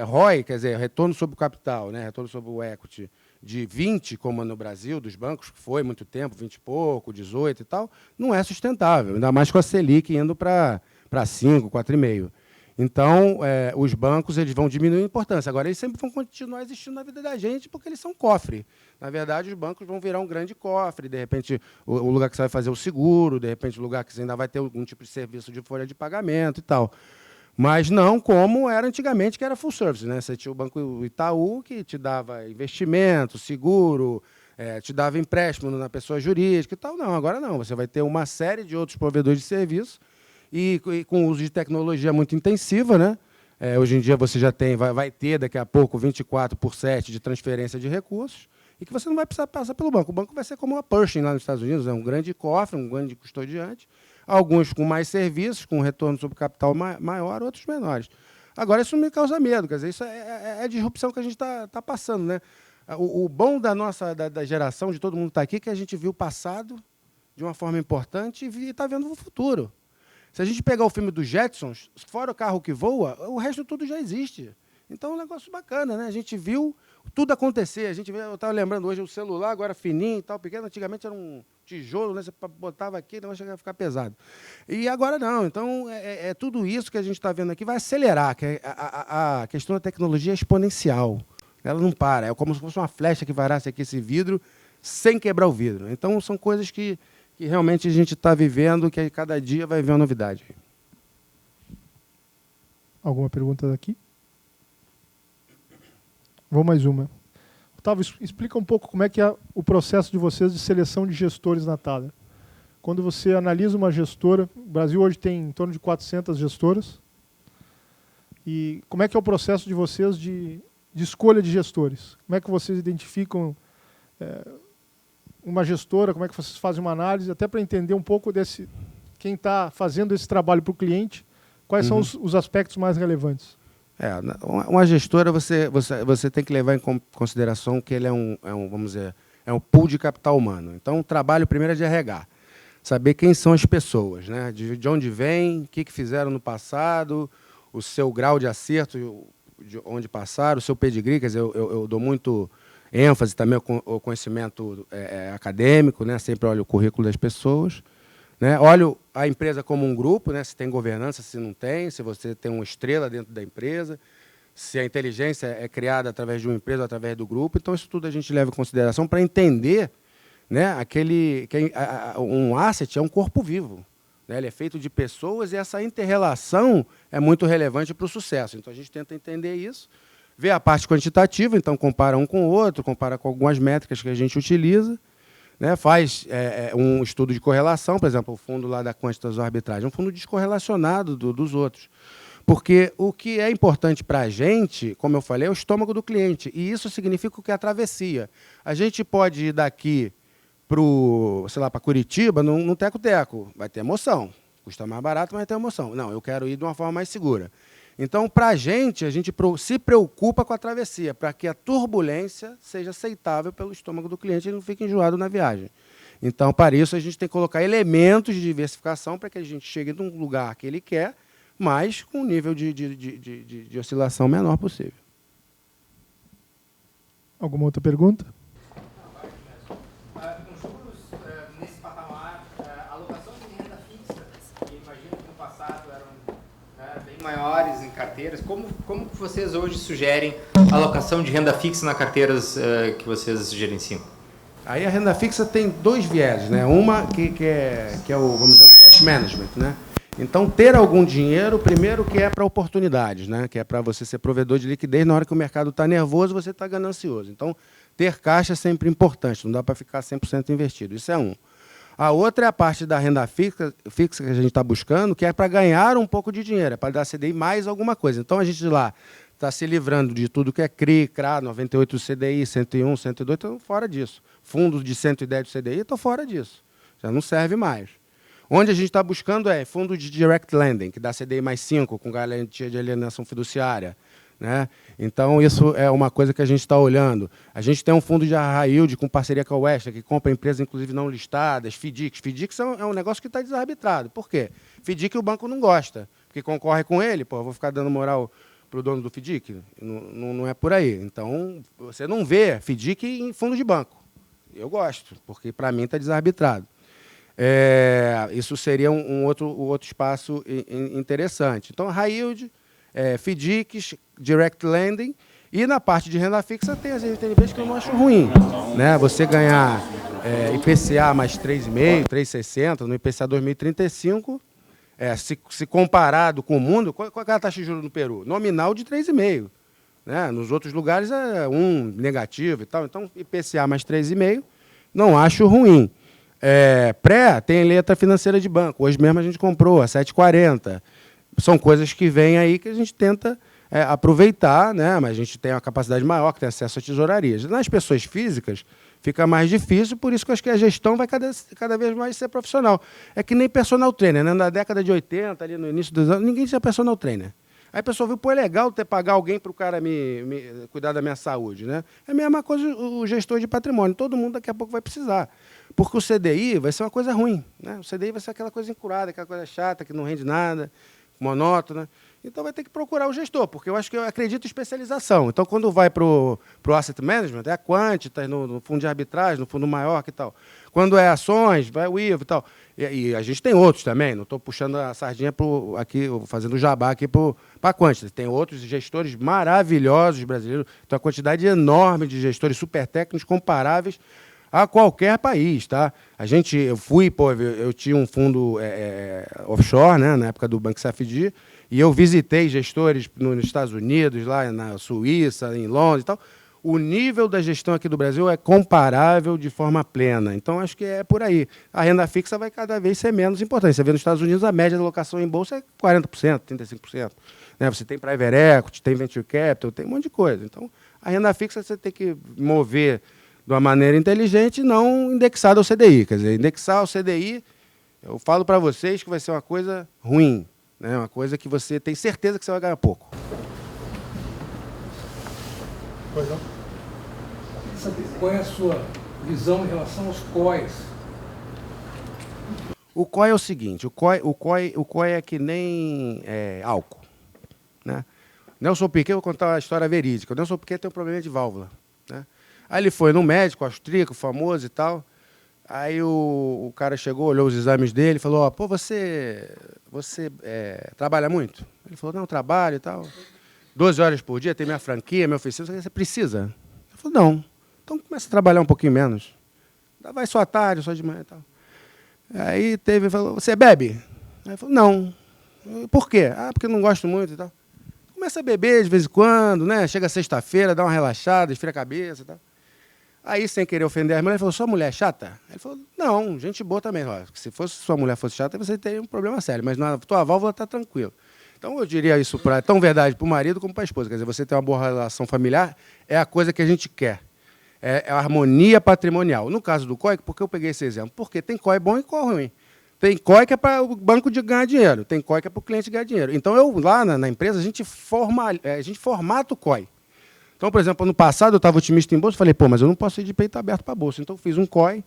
Speaker 5: ROI, quer dizer, retorno sobre o capital, né, retorno sobre o equity, de 20, como no Brasil, dos bancos, que foi muito tempo, 20 e pouco, 18 e tal, não é sustentável, ainda mais com a Selic indo para 5, 4,5. Então, os bancos eles vão diminuir a importância. Agora, eles sempre vão continuar existindo na vida da gente, porque eles são cofre. Na verdade, os bancos vão virar um grande cofre. De repente, o lugar que você vai fazer o seguro, de repente, o lugar que você ainda vai ter algum tipo de serviço de folha de pagamento e tal. Mas não como era antigamente, que era full service, né? Você tinha o Banco Itaú, que te dava investimento, seguro, te dava empréstimo na pessoa jurídica e tal. Não, agora não. Você vai ter uma série de outros provedores de serviço e com uso de tecnologia muito intensiva, né? Hoje em dia você já vai ter daqui a pouco 24/7 de transferência de recursos e que você não vai precisar passar pelo banco. O banco vai ser como a Pershing lá nos Estados Unidos, um grande cofre, um grande custodiante, alguns com mais serviços, com retorno sobre capital maior, outros menores. Agora, isso me causa medo, quer dizer, isso é a disrupção que a gente está passando, né? O bom da geração, de todo mundo que está aqui, é que a gente viu o passado de uma forma importante e está vendo o futuro. Se a gente pegar o filme dos Jetsons, fora o carro que voa, o resto tudo já existe. Então, é um negócio bacana, né? A gente viu tudo acontecer. Eu estava lembrando hoje, o celular agora fininho e tal, pequeno. Antigamente era um tijolo, né? Você botava aqui, não vai ficar pesado. E agora não. Então, tudo isso que a gente está vendo aqui vai acelerar. Que a questão da tecnologia é exponencial. Ela não para. É como se fosse uma flecha que varasse aqui esse vidro sem quebrar o vidro. Então, são coisas que realmente a gente está vivendo, que cada dia vai ver uma novidade.
Speaker 4: Alguma pergunta daqui? Vou mais uma. Otávio, explica um pouco como é que é o processo de vocês de seleção de gestores na Thaler. Quando você analisa uma gestora, o Brasil hoje tem em torno de 400 gestoras, e como é que é o processo de vocês de escolha de gestores? Como é que vocês identificam uma gestora, como é que vocês fazem uma análise, até para entender um pouco quem está fazendo esse trabalho para o cliente, quais são os aspectos mais relevantes?
Speaker 5: Uma gestora, você tem que levar em consideração que ele vamos dizer, é um pool de capital humano. Então, o trabalho primeiro é de RH. Saber quem são as pessoas, né? De onde vêm, o que fizeram no passado, o seu grau de acerto, de onde passaram, o seu pedigree. Quer dizer, eu dou muito ênfase também ao conhecimento acadêmico, né? Sempre olho o currículo das pessoas. Né? Olho a empresa como um grupo, né? Se tem governança, se não tem, se você tem uma estrela dentro da empresa, se a inteligência é criada através de uma empresa ou através do grupo. Então, isso tudo a gente leva em consideração para entender, né, um asset é um corpo vivo. Né? Ele é feito de pessoas e essa inter-relação é muito relevante para o sucesso. Então, a gente tenta entender isso, ver a parte quantitativa, então compara um com o outro, compara com algumas métricas que a gente utiliza, né, faz um estudo de correlação, por exemplo, o fundo lá da Quantitas Arbitragem, é um fundo descorrelacionado dos outros. Porque o que é importante para a gente, como eu falei, é o estômago do cliente. E isso significa o que é a travessia. A gente pode ir daqui para Curitiba num teco-teco. Vai ter emoção. Custa mais barato, mas vai ter emoção. Não, eu quero ir de uma forma mais segura. Então, para a gente se preocupa com a travessia, para que a turbulência seja aceitável pelo estômago do cliente e ele não fique enjoado na viagem. Então, para isso, a gente tem que colocar elementos de diversificação para que a gente chegue num lugar que ele quer, mas com um nível de oscilação menor possível.
Speaker 4: Alguma outra pergunta?
Speaker 8: Com juros nesse patamar, alocações de renda fixa, que imagino que no passado eram bem maiores em carteiras, como vocês hoje sugerem alocação de renda fixa nas carteiras que vocês gerenciam?
Speaker 5: Aí a renda fixa tem dois vieses, né? Uma que é o, vamos dizer, o cash management, né? Então, ter algum dinheiro, primeiro, que é para oportunidades, né? Que é para você ser provedor de liquidez. Na hora que o mercado está nervoso, você está ganancioso. Então, ter caixa é sempre importante, não dá para ficar 100% investido. Isso é um. A outra é a parte da renda fixa que a gente está buscando, que é para ganhar um pouco de dinheiro, é para dar CDI mais alguma coisa. Então, a gente lá está se livrando de tudo que é CRI, CRA, 98 CDI, 101, 102, estou fora disso. Fundos de 110 CDI, estou fora disso. Já não serve mais. Onde a gente está buscando fundo de direct lending, que dá CDI mais 5, com garantia de alienação fiduciária. Né? Então, isso é uma coisa que a gente está olhando. A gente tem um fundo de high yield com parceria com a Western, que compra empresas, inclusive, não listadas, FDICs. FDICs é um negócio que está desarbitrado. Por quê? FDIC o banco não gosta, porque concorre com ele, vou ficar dando moral para o dono do FDIC. Não é por aí. Então, você não vê FDIC em fundo de banco. Eu gosto, porque, para mim, está desarbitrado. Isso seria um outro espaço interessante. Então, high yield, FDICs, direct lending, e na parte de renda fixa tem as NTNBs que eu não acho ruim. Né? Você ganhar IPCA mais 3,5%, 3,60%, no IPCA 2035, se comparado com o mundo, qual é a taxa de juros no Peru? Nominal de 3,5%. Né? Nos outros lugares é 1 negativo e tal. Então, IPCA mais 3,5%, não acho ruim. Pré tem letra financeira de banco. Hoje mesmo a gente comprou a 7,40. São coisas que vêm aí que a gente tenta aproveitar, né? Mas a gente tem uma capacidade maior, que tem acesso a tesourarias. Nas pessoas físicas, fica mais difícil, por isso que eu acho que a gestão vai cada vez mais ser profissional. É que nem personal trainer, né? Na década de 80, ali no início dos anos, ninguém tinha personal trainer. Aí a pessoa viu, pô, é legal pagar alguém para o cara me cuidar da minha saúde, né? É a mesma coisa o gestor de patrimônio. Todo mundo daqui a pouco vai precisar. Porque o CDI vai ser uma coisa ruim, né? O CDI vai ser aquela coisa encurada, aquela coisa chata, que não rende nada, monótona. Então vai ter que procurar o gestor, porque eu acho que eu acredito em especialização. Então, quando vai para o asset management, é a Quantitas, no fundo de arbitragem, no fundo maior e tal. Quando é ações, vai o IVA e tal. E a gente tem outros também, não estou puxando a sardinha aqui, fazendo jabá aqui para a Quantitas. Tem outros gestores maravilhosos brasileiros, tem uma quantidade enorme de gestores super técnicos comparáveis a qualquer país, tá? Eu tinha um fundo offshore, né, na época do Banco CFD, e eu visitei gestores nos Estados Unidos, lá na Suíça, em Londres e tal. O nível da gestão aqui do Brasil é comparável de forma plena. Então, acho que é por aí. A renda fixa vai cada vez ser menos importante. Você vê nos Estados Unidos, a média da alocação em bolsa é 40%, 35%. Né? Você tem private equity, tem venture capital, tem um monte de coisa. Então, a renda fixa você tem que mover de uma maneira inteligente e não indexada ao CDI. Quer dizer, indexar ao CDI, eu falo para vocês que vai ser uma coisa ruim. Né? Uma coisa que você tem certeza que você vai ganhar pouco.
Speaker 4: Pois não?
Speaker 9: Qual é a sua visão em relação aos COIs?
Speaker 5: O COI é o seguinte, o COI é que nem álcool. Né? Nelson Piquet, eu vou contar uma história verídica. O Nelson Piquet tem um problema de válvula. Né? Aí ele foi num médico austríaco, famoso e tal. Aí o cara chegou, olhou os exames dele e falou, pô, você trabalha muito? Ele falou, não, trabalho e tal. 12 horas por dia, tem minha franquia, minha oficina, você precisa? Ele falou, não. Então começa a trabalhar um pouquinho menos. Vai só à tarde, só de manhã e tal. Aí falou, você bebe? Aí ele falou, não. Por quê? Porque eu não gosto muito e tal. Começa a beber de vez em quando, né? Chega sexta-feira, dá uma relaxada, esfria a cabeça e tal. Aí, sem querer ofender a mulher, ele falou, sua mulher é chata? Ele falou, não, gente boa também. Se sua mulher fosse chata, você teria um problema sério, mas na tua válvula está tranquilo. Então, eu diria isso tão verdade para o marido como para a esposa. Quer dizer, você ter uma boa relação familiar é a coisa que a gente quer. É a harmonia patrimonial. No caso do COI, por que eu peguei esse exemplo? Porque tem COI bom e COI ruim. Tem COI que é para o banco ganhar dinheiro, tem COI que é para o cliente ganhar dinheiro. Então, lá na empresa, a gente formata o COI. Então, por exemplo, ano passado eu estava otimista em bolsa, falei, pô, mas eu não posso ir de peito aberto para a bolsa. Então, eu fiz um COI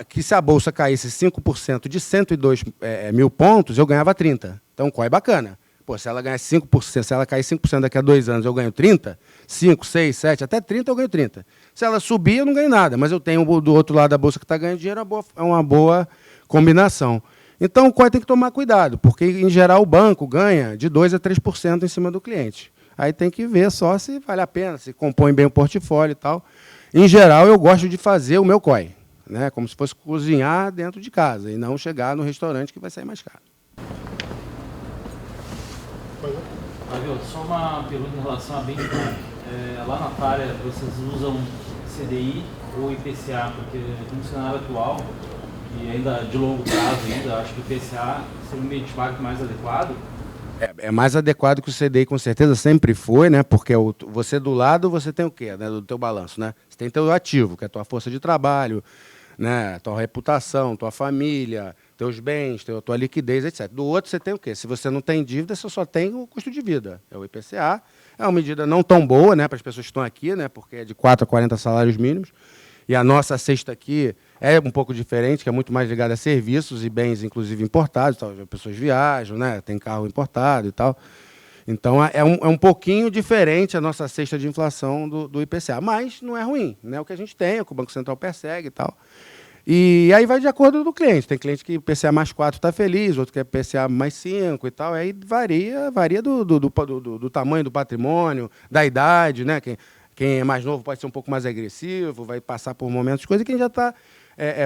Speaker 5: que se a bolsa caísse 5% de 102 mil pontos, eu ganhava 30. Então, COI bacana. Pô, se ela ganhar 5%, se ela cair 5% daqui a 2 anos, eu ganho 30, 5, 6, 7, até 30 eu ganho 30. Se ela subir, eu não ganho nada, mas eu tenho do outro lado da bolsa que está ganhando dinheiro, é uma boa combinação. Então, o COI tem que tomar cuidado, porque, em geral, o banco ganha de 2% a 3% em cima do cliente. Aí tem que ver só se vale a pena, se compõe bem o portfólio e tal. Em geral, eu gosto de fazer o meu COI, né? Como se fosse cozinhar dentro de casa e não chegar no restaurante que vai sair mais caro.
Speaker 10: Fábio, só uma pergunta em relação a benchmark. Lá na Tária, vocês usam CDI ou IPCA? Porque no cenário atual, e ainda de longo prazo, acho que o IPCA seria um benchmark mais adequado.
Speaker 5: É mais adequado que o CDI, com certeza, sempre foi, né? Porque você do lado, você tem o quê? Né? Do teu balanço, né? Você tem teu ativo, que é a tua força de trabalho, né? Tua reputação, tua família, teus bens, tua liquidez, etc. Do outro, você tem o quê? Se você não tem dívida, você só tem o custo de vida. É o IPCA. É uma medida não tão boa, né, para as pessoas que estão aqui, né? Porque é de 4 a 40 salários mínimos. E a nossa cesta aqui é um pouco diferente, que é muito mais ligada a serviços e bens, inclusive importados. Tal. As pessoas viajam, né? Tem carro importado e tal. Então, é um pouquinho diferente a nossa cesta de inflação do IPCA. Mas não é ruim, né? O que a gente tem, é o que o Banco Central persegue e tal. E aí vai de acordo do cliente. Tem cliente que IPCA mais 4 está feliz, outro que é IPCA mais 5 e tal. Aí varia do tamanho do patrimônio, da idade, né? Quem é mais novo pode ser um pouco mais agressivo, vai passar por momentos de coisa, e quem já está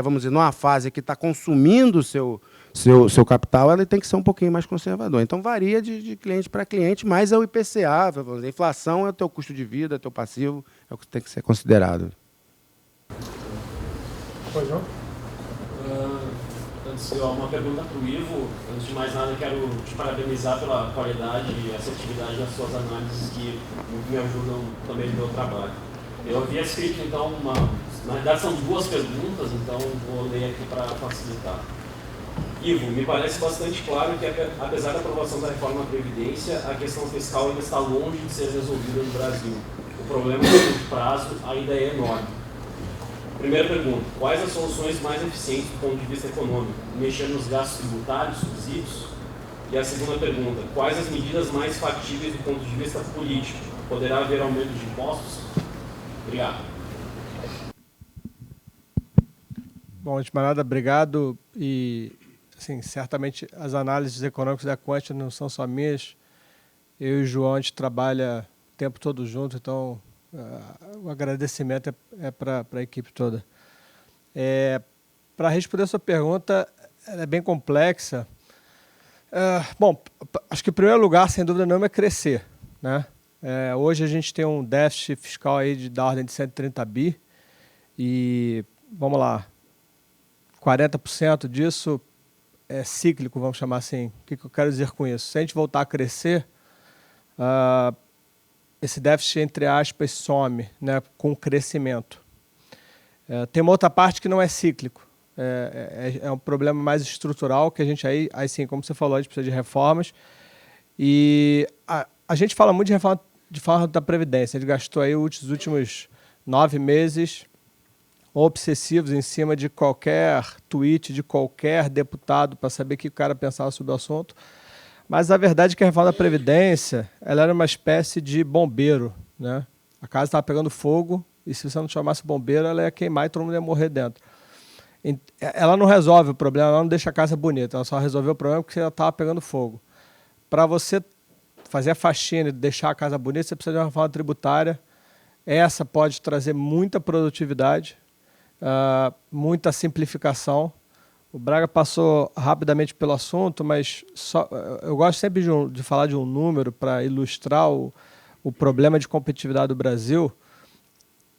Speaker 5: vamos dizer, numa fase que está consumindo o seu capital, ele tem que ser um pouquinho mais conservador. Então, varia de cliente para cliente, mas é o IPCA, vamos dizer, a inflação é o teu custo de vida, é o teu passivo, é o que tem que ser considerado.
Speaker 4: Pois não?
Speaker 11: Uma pergunta para o Ivo. Antes de mais nada, quero te parabenizar pela qualidade e assertividade das suas análises que me ajudam também no meu trabalho. Eu havia escrito, então, na verdade são duas perguntas, então vou ler aqui para facilitar. Ivo, me parece bastante claro que, apesar da aprovação da reforma da Previdência, a questão fiscal ainda está longe de ser resolvida no Brasil. O problema de curto prazo ainda é enorme. Primeira pergunta, quais as soluções mais eficientes do ponto de vista econômico? Mexer nos gastos tributários, subsídios? E a segunda pergunta, quais as medidas mais factíveis do ponto de vista político? Poderá haver aumento de impostos? Obrigado.
Speaker 2: Bom, antes de mais nada, obrigado. E, assim, certamente as análises econômicas da Quant não são só minhas. Eu e o João, a gente trabalha o tempo todo junto, então o agradecimento é para a equipe toda. Para responder a sua pergunta, ela é bem complexa. Bom, acho que em primeiro lugar, sem dúvida nenhuma, é crescer, né? Hoje a gente tem um déficit fiscal aí da ordem de 130 bi e, vamos lá, 40% disso é cíclico, vamos chamar assim. O que eu quero dizer com isso? Se a gente voltar a crescer, esse déficit, entre aspas, some, né, com o crescimento. Tem uma outra parte que não é cíclico. É um problema mais estrutural que a gente aí sim, como você falou, a gente precisa de reformas. E a gente fala muito de reforma da Previdência. A gente gastou aí os últimos 9 meses obsessivos em cima de qualquer tweet, de qualquer deputado, para saber o que o cara pensava sobre o assunto. Mas a verdade é que a reforma da Previdência ela era uma espécie de bombeiro, né? A casa estava pegando fogo e se você não chamasse o bombeiro, ela ia queimar e todo mundo ia morrer dentro. Ela não resolve o problema, ela não deixa a casa bonita, ela só resolveu o problema porque ela estava pegando fogo. Para você fazer a faxina e deixar a casa bonita, você precisa de uma reforma tributária. Essa pode trazer muita produtividade, muita simplificação. O Braga passou rapidamente pelo assunto, mas eu gosto sempre de falar de um número para ilustrar o problema de competitividade do Brasil.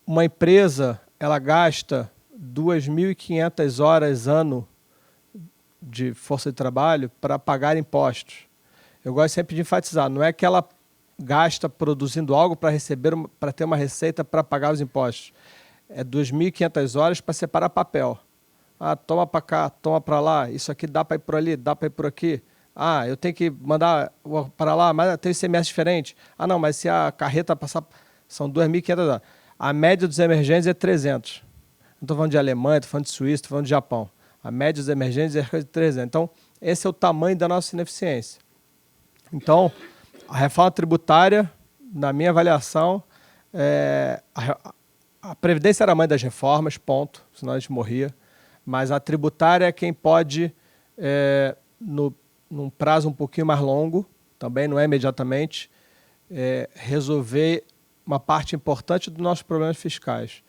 Speaker 2: Uma empresa ela gasta 2.500 horas ano de força de trabalho para pagar impostos. Eu gosto sempre de enfatizar, não é que ela gasta produzindo algo para ter uma receita para pagar os impostos. É 2.500 horas para separar papel. Toma para cá, toma para lá, isso aqui dá para ir por ali, dá para ir por aqui. Eu tenho que mandar para lá, mas tem ICMS diferente. Não, mas se a carreta passar, são 2.500 horas. A média dos emergentes é 300. Não estou falando de Alemanha, estou falando de Suíça, estou falando de Japão. A média dos emergentes é 300. Então, esse é o tamanho da nossa ineficiência. Então, a reforma tributária, na minha avaliação, a Previdência era a mãe das reformas, ponto, senão a gente morria. Mas a tributária é quem pode, num prazo um pouquinho mais longo, também não é imediatamente, resolver uma parte importante dos nossos problemas fiscais.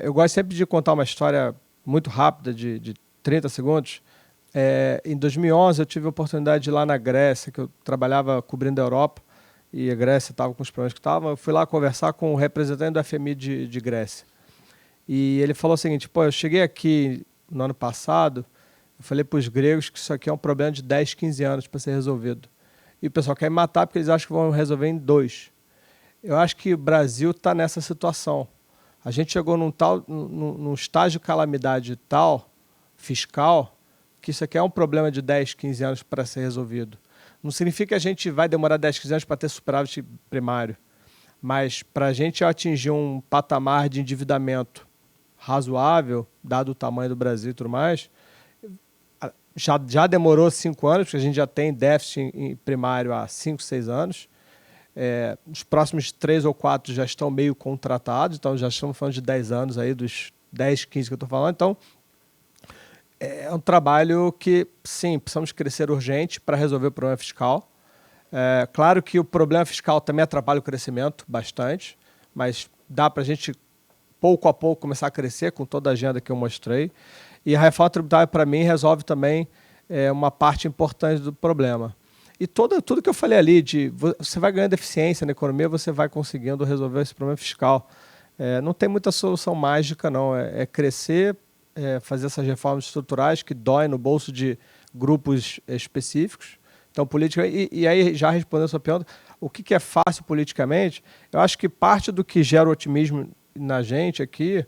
Speaker 2: Eu gosto sempre de contar uma história muito rápida, de 30 segundos. Em 2011, eu tive a oportunidade de ir lá na Grécia, que eu trabalhava cobrindo a Europa, e a Grécia estava com os problemas que estavam. Eu fui lá conversar com o representante do FMI de Grécia. E ele falou o seguinte, eu cheguei aqui no ano passado, eu falei para os gregos que isso aqui é um problema de 10, 15 anos para ser resolvido. E o pessoal quer me matar porque eles acham que vão resolver em 2. Eu acho que o Brasil está nessa situação. A gente chegou num estágio de calamidade tal, fiscal, que isso aqui é um problema de 10, 15 anos para ser resolvido. Não significa que a gente vai demorar 10, 15 anos para ter superávit primário, mas para a gente atingir um patamar de endividamento razoável, dado o tamanho do Brasil e tudo mais, já demorou 5 anos, porque a gente já tem déficit primário há 5, 6 anos. Os próximos 3 ou 4 já estão meio contratados, então já estamos falando de 10 anos, aí, dos 10, 15 que eu estou falando. Então, é um trabalho que, sim, precisamos crescer urgente para resolver o problema fiscal. Claro que o problema fiscal também atrapalha o crescimento bastante, mas dá para a gente pouco a pouco começar a crescer com toda a agenda que eu mostrei. E a reforma tributária, para mim, resolve também uma parte importante do problema. E tudo que eu falei ali, você vai ganhando eficiência na economia, você vai conseguindo resolver esse problema fiscal. Não tem muita solução mágica, não. É crescer, fazer essas reformas estruturais que doem no bolso de grupos específicos. Então, política... E aí, já respondendo a sua pergunta, o que é fácil politicamente? Eu acho que parte do que gera otimismo na gente aqui,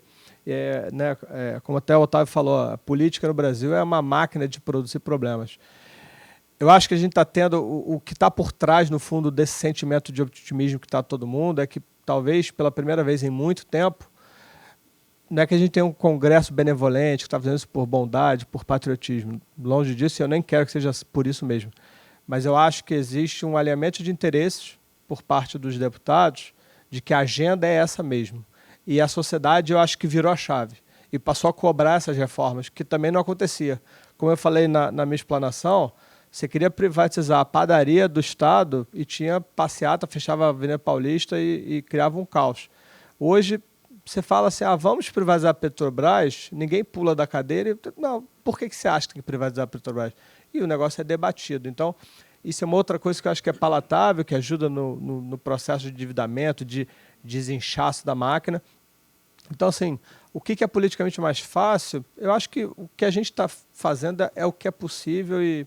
Speaker 2: como até o Otávio falou, a política no Brasil é uma máquina de produzir problemas. Eu acho que a gente está tendo... O que está por trás, no fundo, desse sentimento de otimismo que está todo mundo é que, talvez, pela primeira vez em muito tempo, não é que a gente tenha um congresso benevolente que está fazendo isso por bondade, por patriotismo. Longe disso, eu nem quero que seja por isso mesmo. Mas eu acho que existe um alinhamento de interesses por parte dos deputados de que a agenda é essa mesmo. E a sociedade, eu acho que virou a chave e passou a cobrar essas reformas, que também não acontecia. Como eu falei na minha explanação, você queria privatizar a padaria do Estado e tinha passeata, fechava a Avenida Paulista e criava um caos. Hoje, você fala assim, vamos privatizar a Petrobras, ninguém pula da cadeira. Não, por que você acha que tem que privatizar a Petrobras? E o negócio é debatido. Então, isso é uma outra coisa que eu acho que é palatável, que ajuda no processo de endividamento, de desinchaço da máquina. Então, assim, o que é politicamente mais fácil? Eu acho que o que a gente está fazendo é o que é possível e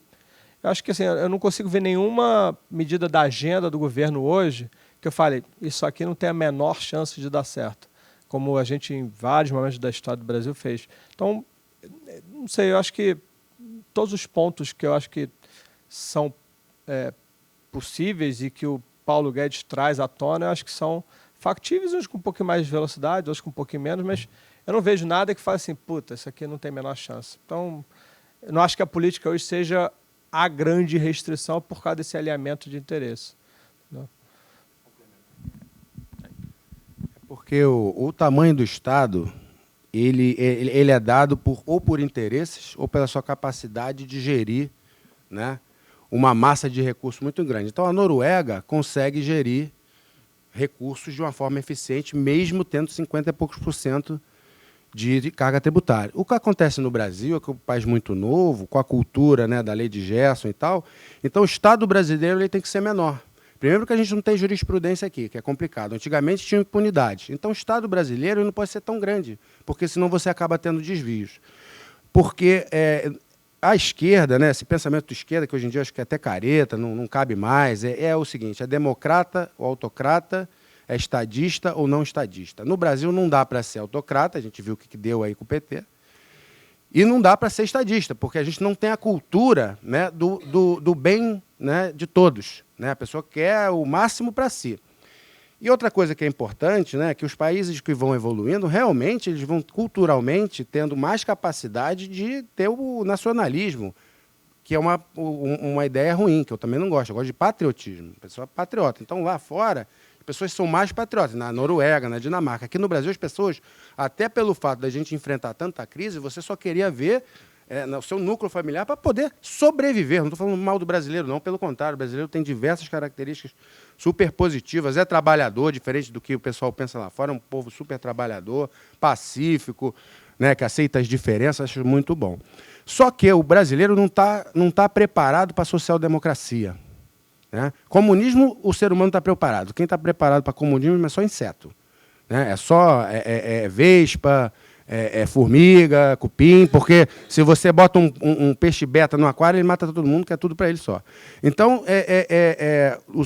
Speaker 2: eu acho que assim, eu não consigo ver nenhuma medida da agenda do governo hoje que eu fale, isso aqui não tem a menor chance de dar certo, como a gente em vários momentos da história do Brasil fez. Então, não sei, eu acho que todos os pontos que eu acho que são possíveis e que o Paulo Guedes traz à tona, eu acho que são factíveis, uns com um pouquinho mais de velocidade, outros com um pouquinho menos, mas eu não vejo nada que fale assim, puta, isso aqui não tem a menor chance. Então, eu não acho que a política hoje seja a grande restrição por causa desse alinhamento de interesse. Né?
Speaker 5: Porque o tamanho do Estado, ele é dado ou por interesses ou pela sua capacidade de gerir, né, uma massa de recursos muito grande. Então, a Noruega consegue gerir recursos de uma forma eficiente, mesmo tendo 50 e poucos % de carga tributária. O que acontece no Brasil é que é um país muito novo, com a cultura, né, da lei de Gerson e tal, então o Estado brasileiro ele tem que ser menor. Primeiro que a gente não tem jurisprudência aqui, que é complicado. Antigamente tinha impunidade. Então o Estado brasileiro não pode ser tão grande, porque senão você acaba tendo desvios. Porque a esquerda, né, esse pensamento de esquerda, que hoje em dia eu acho que é até careta, não cabe mais, é o seguinte, é democrata ou autocrata, é estadista ou não estadista. No Brasil não dá para ser autocrata, a gente viu o que deu aí com o PT, e não dá para ser estadista, porque a gente não tem a cultura, né, do bem, né, de todos. Né? A pessoa quer o máximo para si. E outra coisa que é importante, né, que os países que vão evoluindo, realmente eles vão culturalmente tendo mais capacidade de ter o nacionalismo, que é uma ideia ruim, que eu também não gosto. Eu gosto de patriotismo, pessoa patriota. Então, lá fora, as pessoas são mais patriotas, na Noruega, na Dinamarca. Aqui no Brasil, as pessoas, até pelo fato da gente enfrentar tanta crise, você só queria ver no seu núcleo familiar para poder sobreviver. Não estou falando mal do brasileiro, não. Pelo contrário, o brasileiro tem diversas características super positivas. É trabalhador, diferente do que o pessoal pensa lá fora. É um povo super trabalhador, pacífico, né, que aceita as diferenças. Acho muito bom. Só que o brasileiro não tá preparado para a social-democracia. Né? Comunismo, o ser humano está preparado. Quem está preparado para comunismo é só inseto. Né? É só vespa, formiga, cupim, porque se você bota um peixe beta no aquário, ele mata todo mundo, que é tudo para ele só. Então,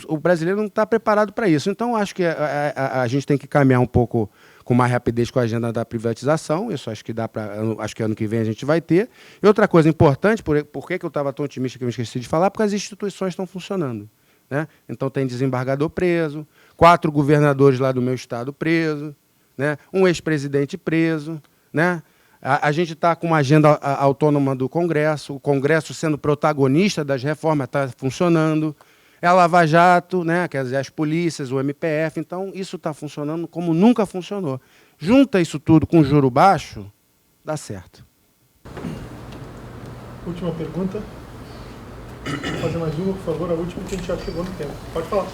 Speaker 5: o brasileiro não está preparado para isso. Então, acho que a gente tem que caminhar um pouco com mais rapidez com a agenda da privatização. Isso acho que dá para. Acho que ano que vem a gente vai ter. E outra coisa importante, por que eu estava tão otimista que eu me esqueci de falar? Porque as instituições estão funcionando. Né? Então, tem desembargador preso, 4 governadores lá do meu estado presos, né? Um ex-presidente preso. Né? A gente está com uma agenda autônoma do Congresso, o Congresso sendo protagonista das reformas, está funcionando. É a Lava Jato, né? Quer dizer, as polícias, o MPF. Então, isso está funcionando como nunca funcionou. Junta isso tudo com juro baixo, dá certo.
Speaker 4: Última pergunta. Vou fazer mais uma, por favor, a última, que a gente já chegou no tempo. Pode falar.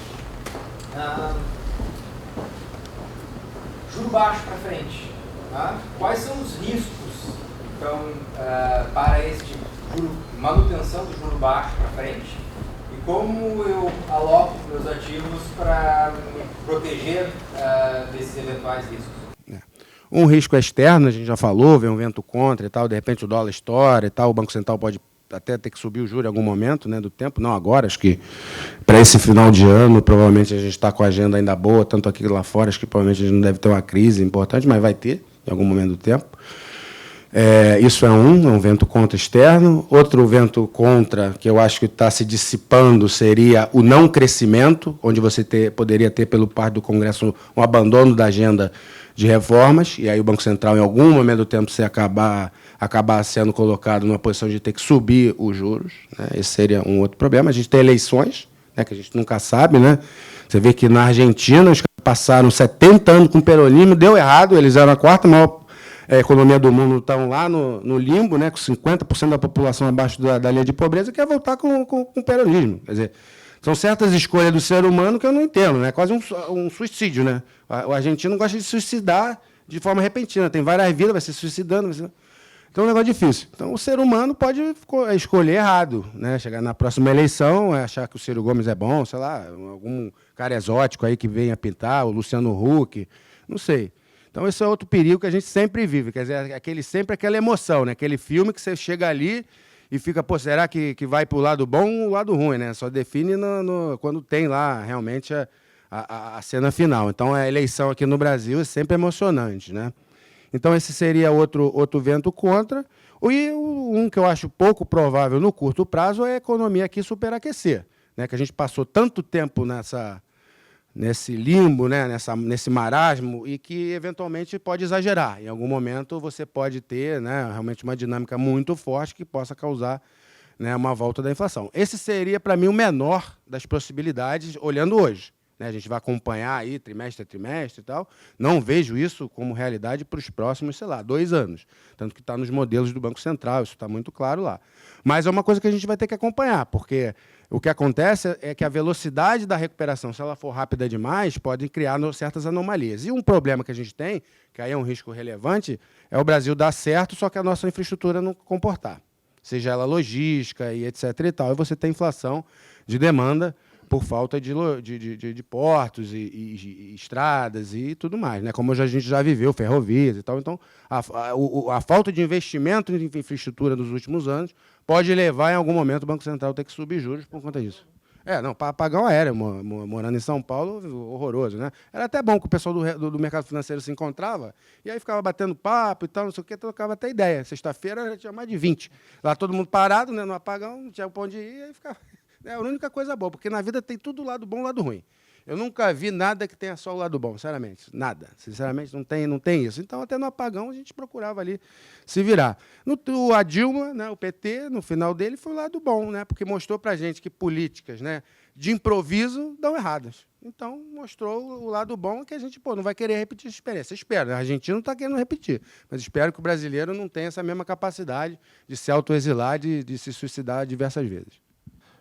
Speaker 8: Juro baixo para frente. Tá? Quais são os riscos, então, para este manutenção do juro baixo para frente? E como eu aloco meus ativos para me proteger desses eventuais riscos?
Speaker 5: Um risco externo, a gente já falou, vem um vento contra e tal, de repente o dólar estoura e tal, o Banco Central pode até ter que subir o juro em algum momento, né, do tempo, não agora, acho que para esse final de ano, provavelmente a gente está com a agenda ainda boa, tanto aqui lá fora, acho que provavelmente a gente não deve ter uma crise importante, mas vai ter em algum momento do tempo. Isso é um vento contra externo. Outro vento contra, que eu acho que está se dissipando, seria o não crescimento, onde você poderia ter, pelo parte do Congresso, um abandono da agenda de reformas, e aí o Banco Central, em algum momento do tempo, se acabar sendo colocado numa posição de ter que subir os juros, né? Esse seria um outro problema. A gente tem eleições, né, que a gente nunca sabe, né? Você vê que na Argentina os caras passaram 70 anos com o peronismo, deu errado, eles eram a quarta maior economia do mundo, estão lá no limbo, né, com 50% da população abaixo da linha de pobreza, e quer voltar com o peronismo. Quer dizer, são certas escolhas do ser humano que eu não entendo, né? Quase um suicídio, né? O argentino gosta de suicidar de forma repentina, tem várias vidas, vai se suicidando. Então é um negócio difícil. Então o ser humano pode escolher errado, né? Chegar na próxima eleição, achar que o Ciro Gomes é bom, sei lá, algum cara exótico aí que venha pintar, o Luciano Huck, não sei. Então esse é outro perigo que a gente sempre vive, quer dizer, sempre aquela emoção, né? Aquele filme que você chega ali e fica, pô, será que vai para o lado bom ou o lado ruim, né? Só define quando tem lá realmente a cena final. Então a eleição aqui no Brasil é sempre emocionante, né? Então esse seria outro vento contra. E um que eu acho pouco provável no curto prazo é a economia aqui superaquecer, né? Que a gente passou tanto tempo nesse limbo, né? nesse marasmo, e que eventualmente pode exagerar. Em algum momento você pode ter, né, realmente uma dinâmica muito forte que possa causar, né, uma volta da inflação. Esse seria, para mim, o menor das possibilidades, olhando hoje. Né? A gente vai acompanhar aí trimestre a trimestre e tal. Não vejo isso como realidade para os próximos, sei lá, 2 anos. Tanto que está nos modelos do Banco Central, isso está muito claro lá. Mas é uma coisa que a gente vai ter que acompanhar, porque o que acontece é que a velocidade da recuperação, se ela for rápida demais, pode criar certas anomalias. E um problema que a gente tem, que aí é um risco relevante, é o Brasil dar certo, só que a nossa infraestrutura não comportar. Seja ela logística e etc. e tal. E você tem inflação de demanda por falta de portos e estradas e tudo mais, né? Como a gente já viveu, ferrovias e tal. Então, a falta de investimento em infraestrutura nos últimos anos pode levar, em algum momento, o Banco Central a ter que subir juros por conta disso. Não, para pagar um aéreo, morando em São Paulo, horroroso, né? Era até bom que o pessoal do mercado financeiro se encontrava, e aí ficava batendo papo e tal, não sei o quê, trocava até ideia. Sexta-feira já tinha mais de 20. Lá todo mundo parado, né, no apagão, não tinha para onde ir, aí ficava... É a única coisa boa, porque na vida tem tudo lado bom e lado ruim. Eu nunca vi nada que tenha só o lado bom, sinceramente. Nada. Sinceramente, não tem isso. Então, até no apagão, a gente procurava ali se virar. A Dilma, né, o PT, no final dele, foi o lado bom, né, porque mostrou para a gente que políticas, né, de improviso dão erradas. Então, mostrou o lado bom, que a gente não vai querer repetir essa experiência. Espero, né? A Argentina não está querendo repetir, mas espero que o brasileiro não tenha essa mesma capacidade de se autoexilar, de se suicidar diversas vezes.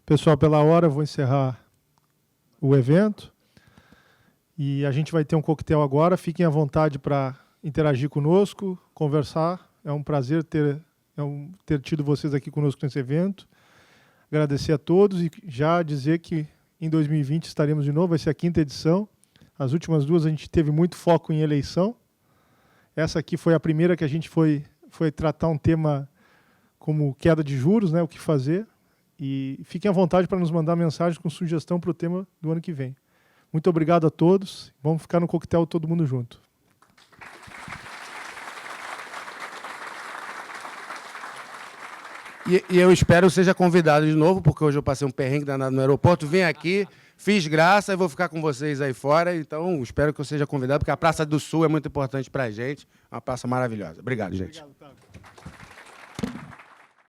Speaker 4: Pessoal, pela hora eu vou encerrar o evento e a gente vai ter um coquetel agora. Fiquem à vontade para interagir conosco, conversar. É um prazer ter tido vocês aqui conosco nesse evento. Agradecer a todos e já dizer que em 2020 estaremos de novo, vai ser a 5ª edição. As últimas 2 a gente teve muito foco em eleição. Essa aqui foi a primeira que a gente foi tratar um tema como queda de juros, né, o que fazer. E fiquem à vontade para nos mandar mensagens com sugestão para o tema do ano que vem. Muito obrigado a todos. Vamos ficar no coquetel todo mundo junto.
Speaker 5: E eu espero seja convidado de novo, porque hoje eu passei um perrengue danado no aeroporto. Vim aqui, fiz graça e vou ficar com vocês aí fora. Então, espero que eu seja convidado, porque a Praça do Sul é muito importante para a gente. Uma praça maravilhosa. Obrigado, gente.
Speaker 4: Obrigado, Otávio.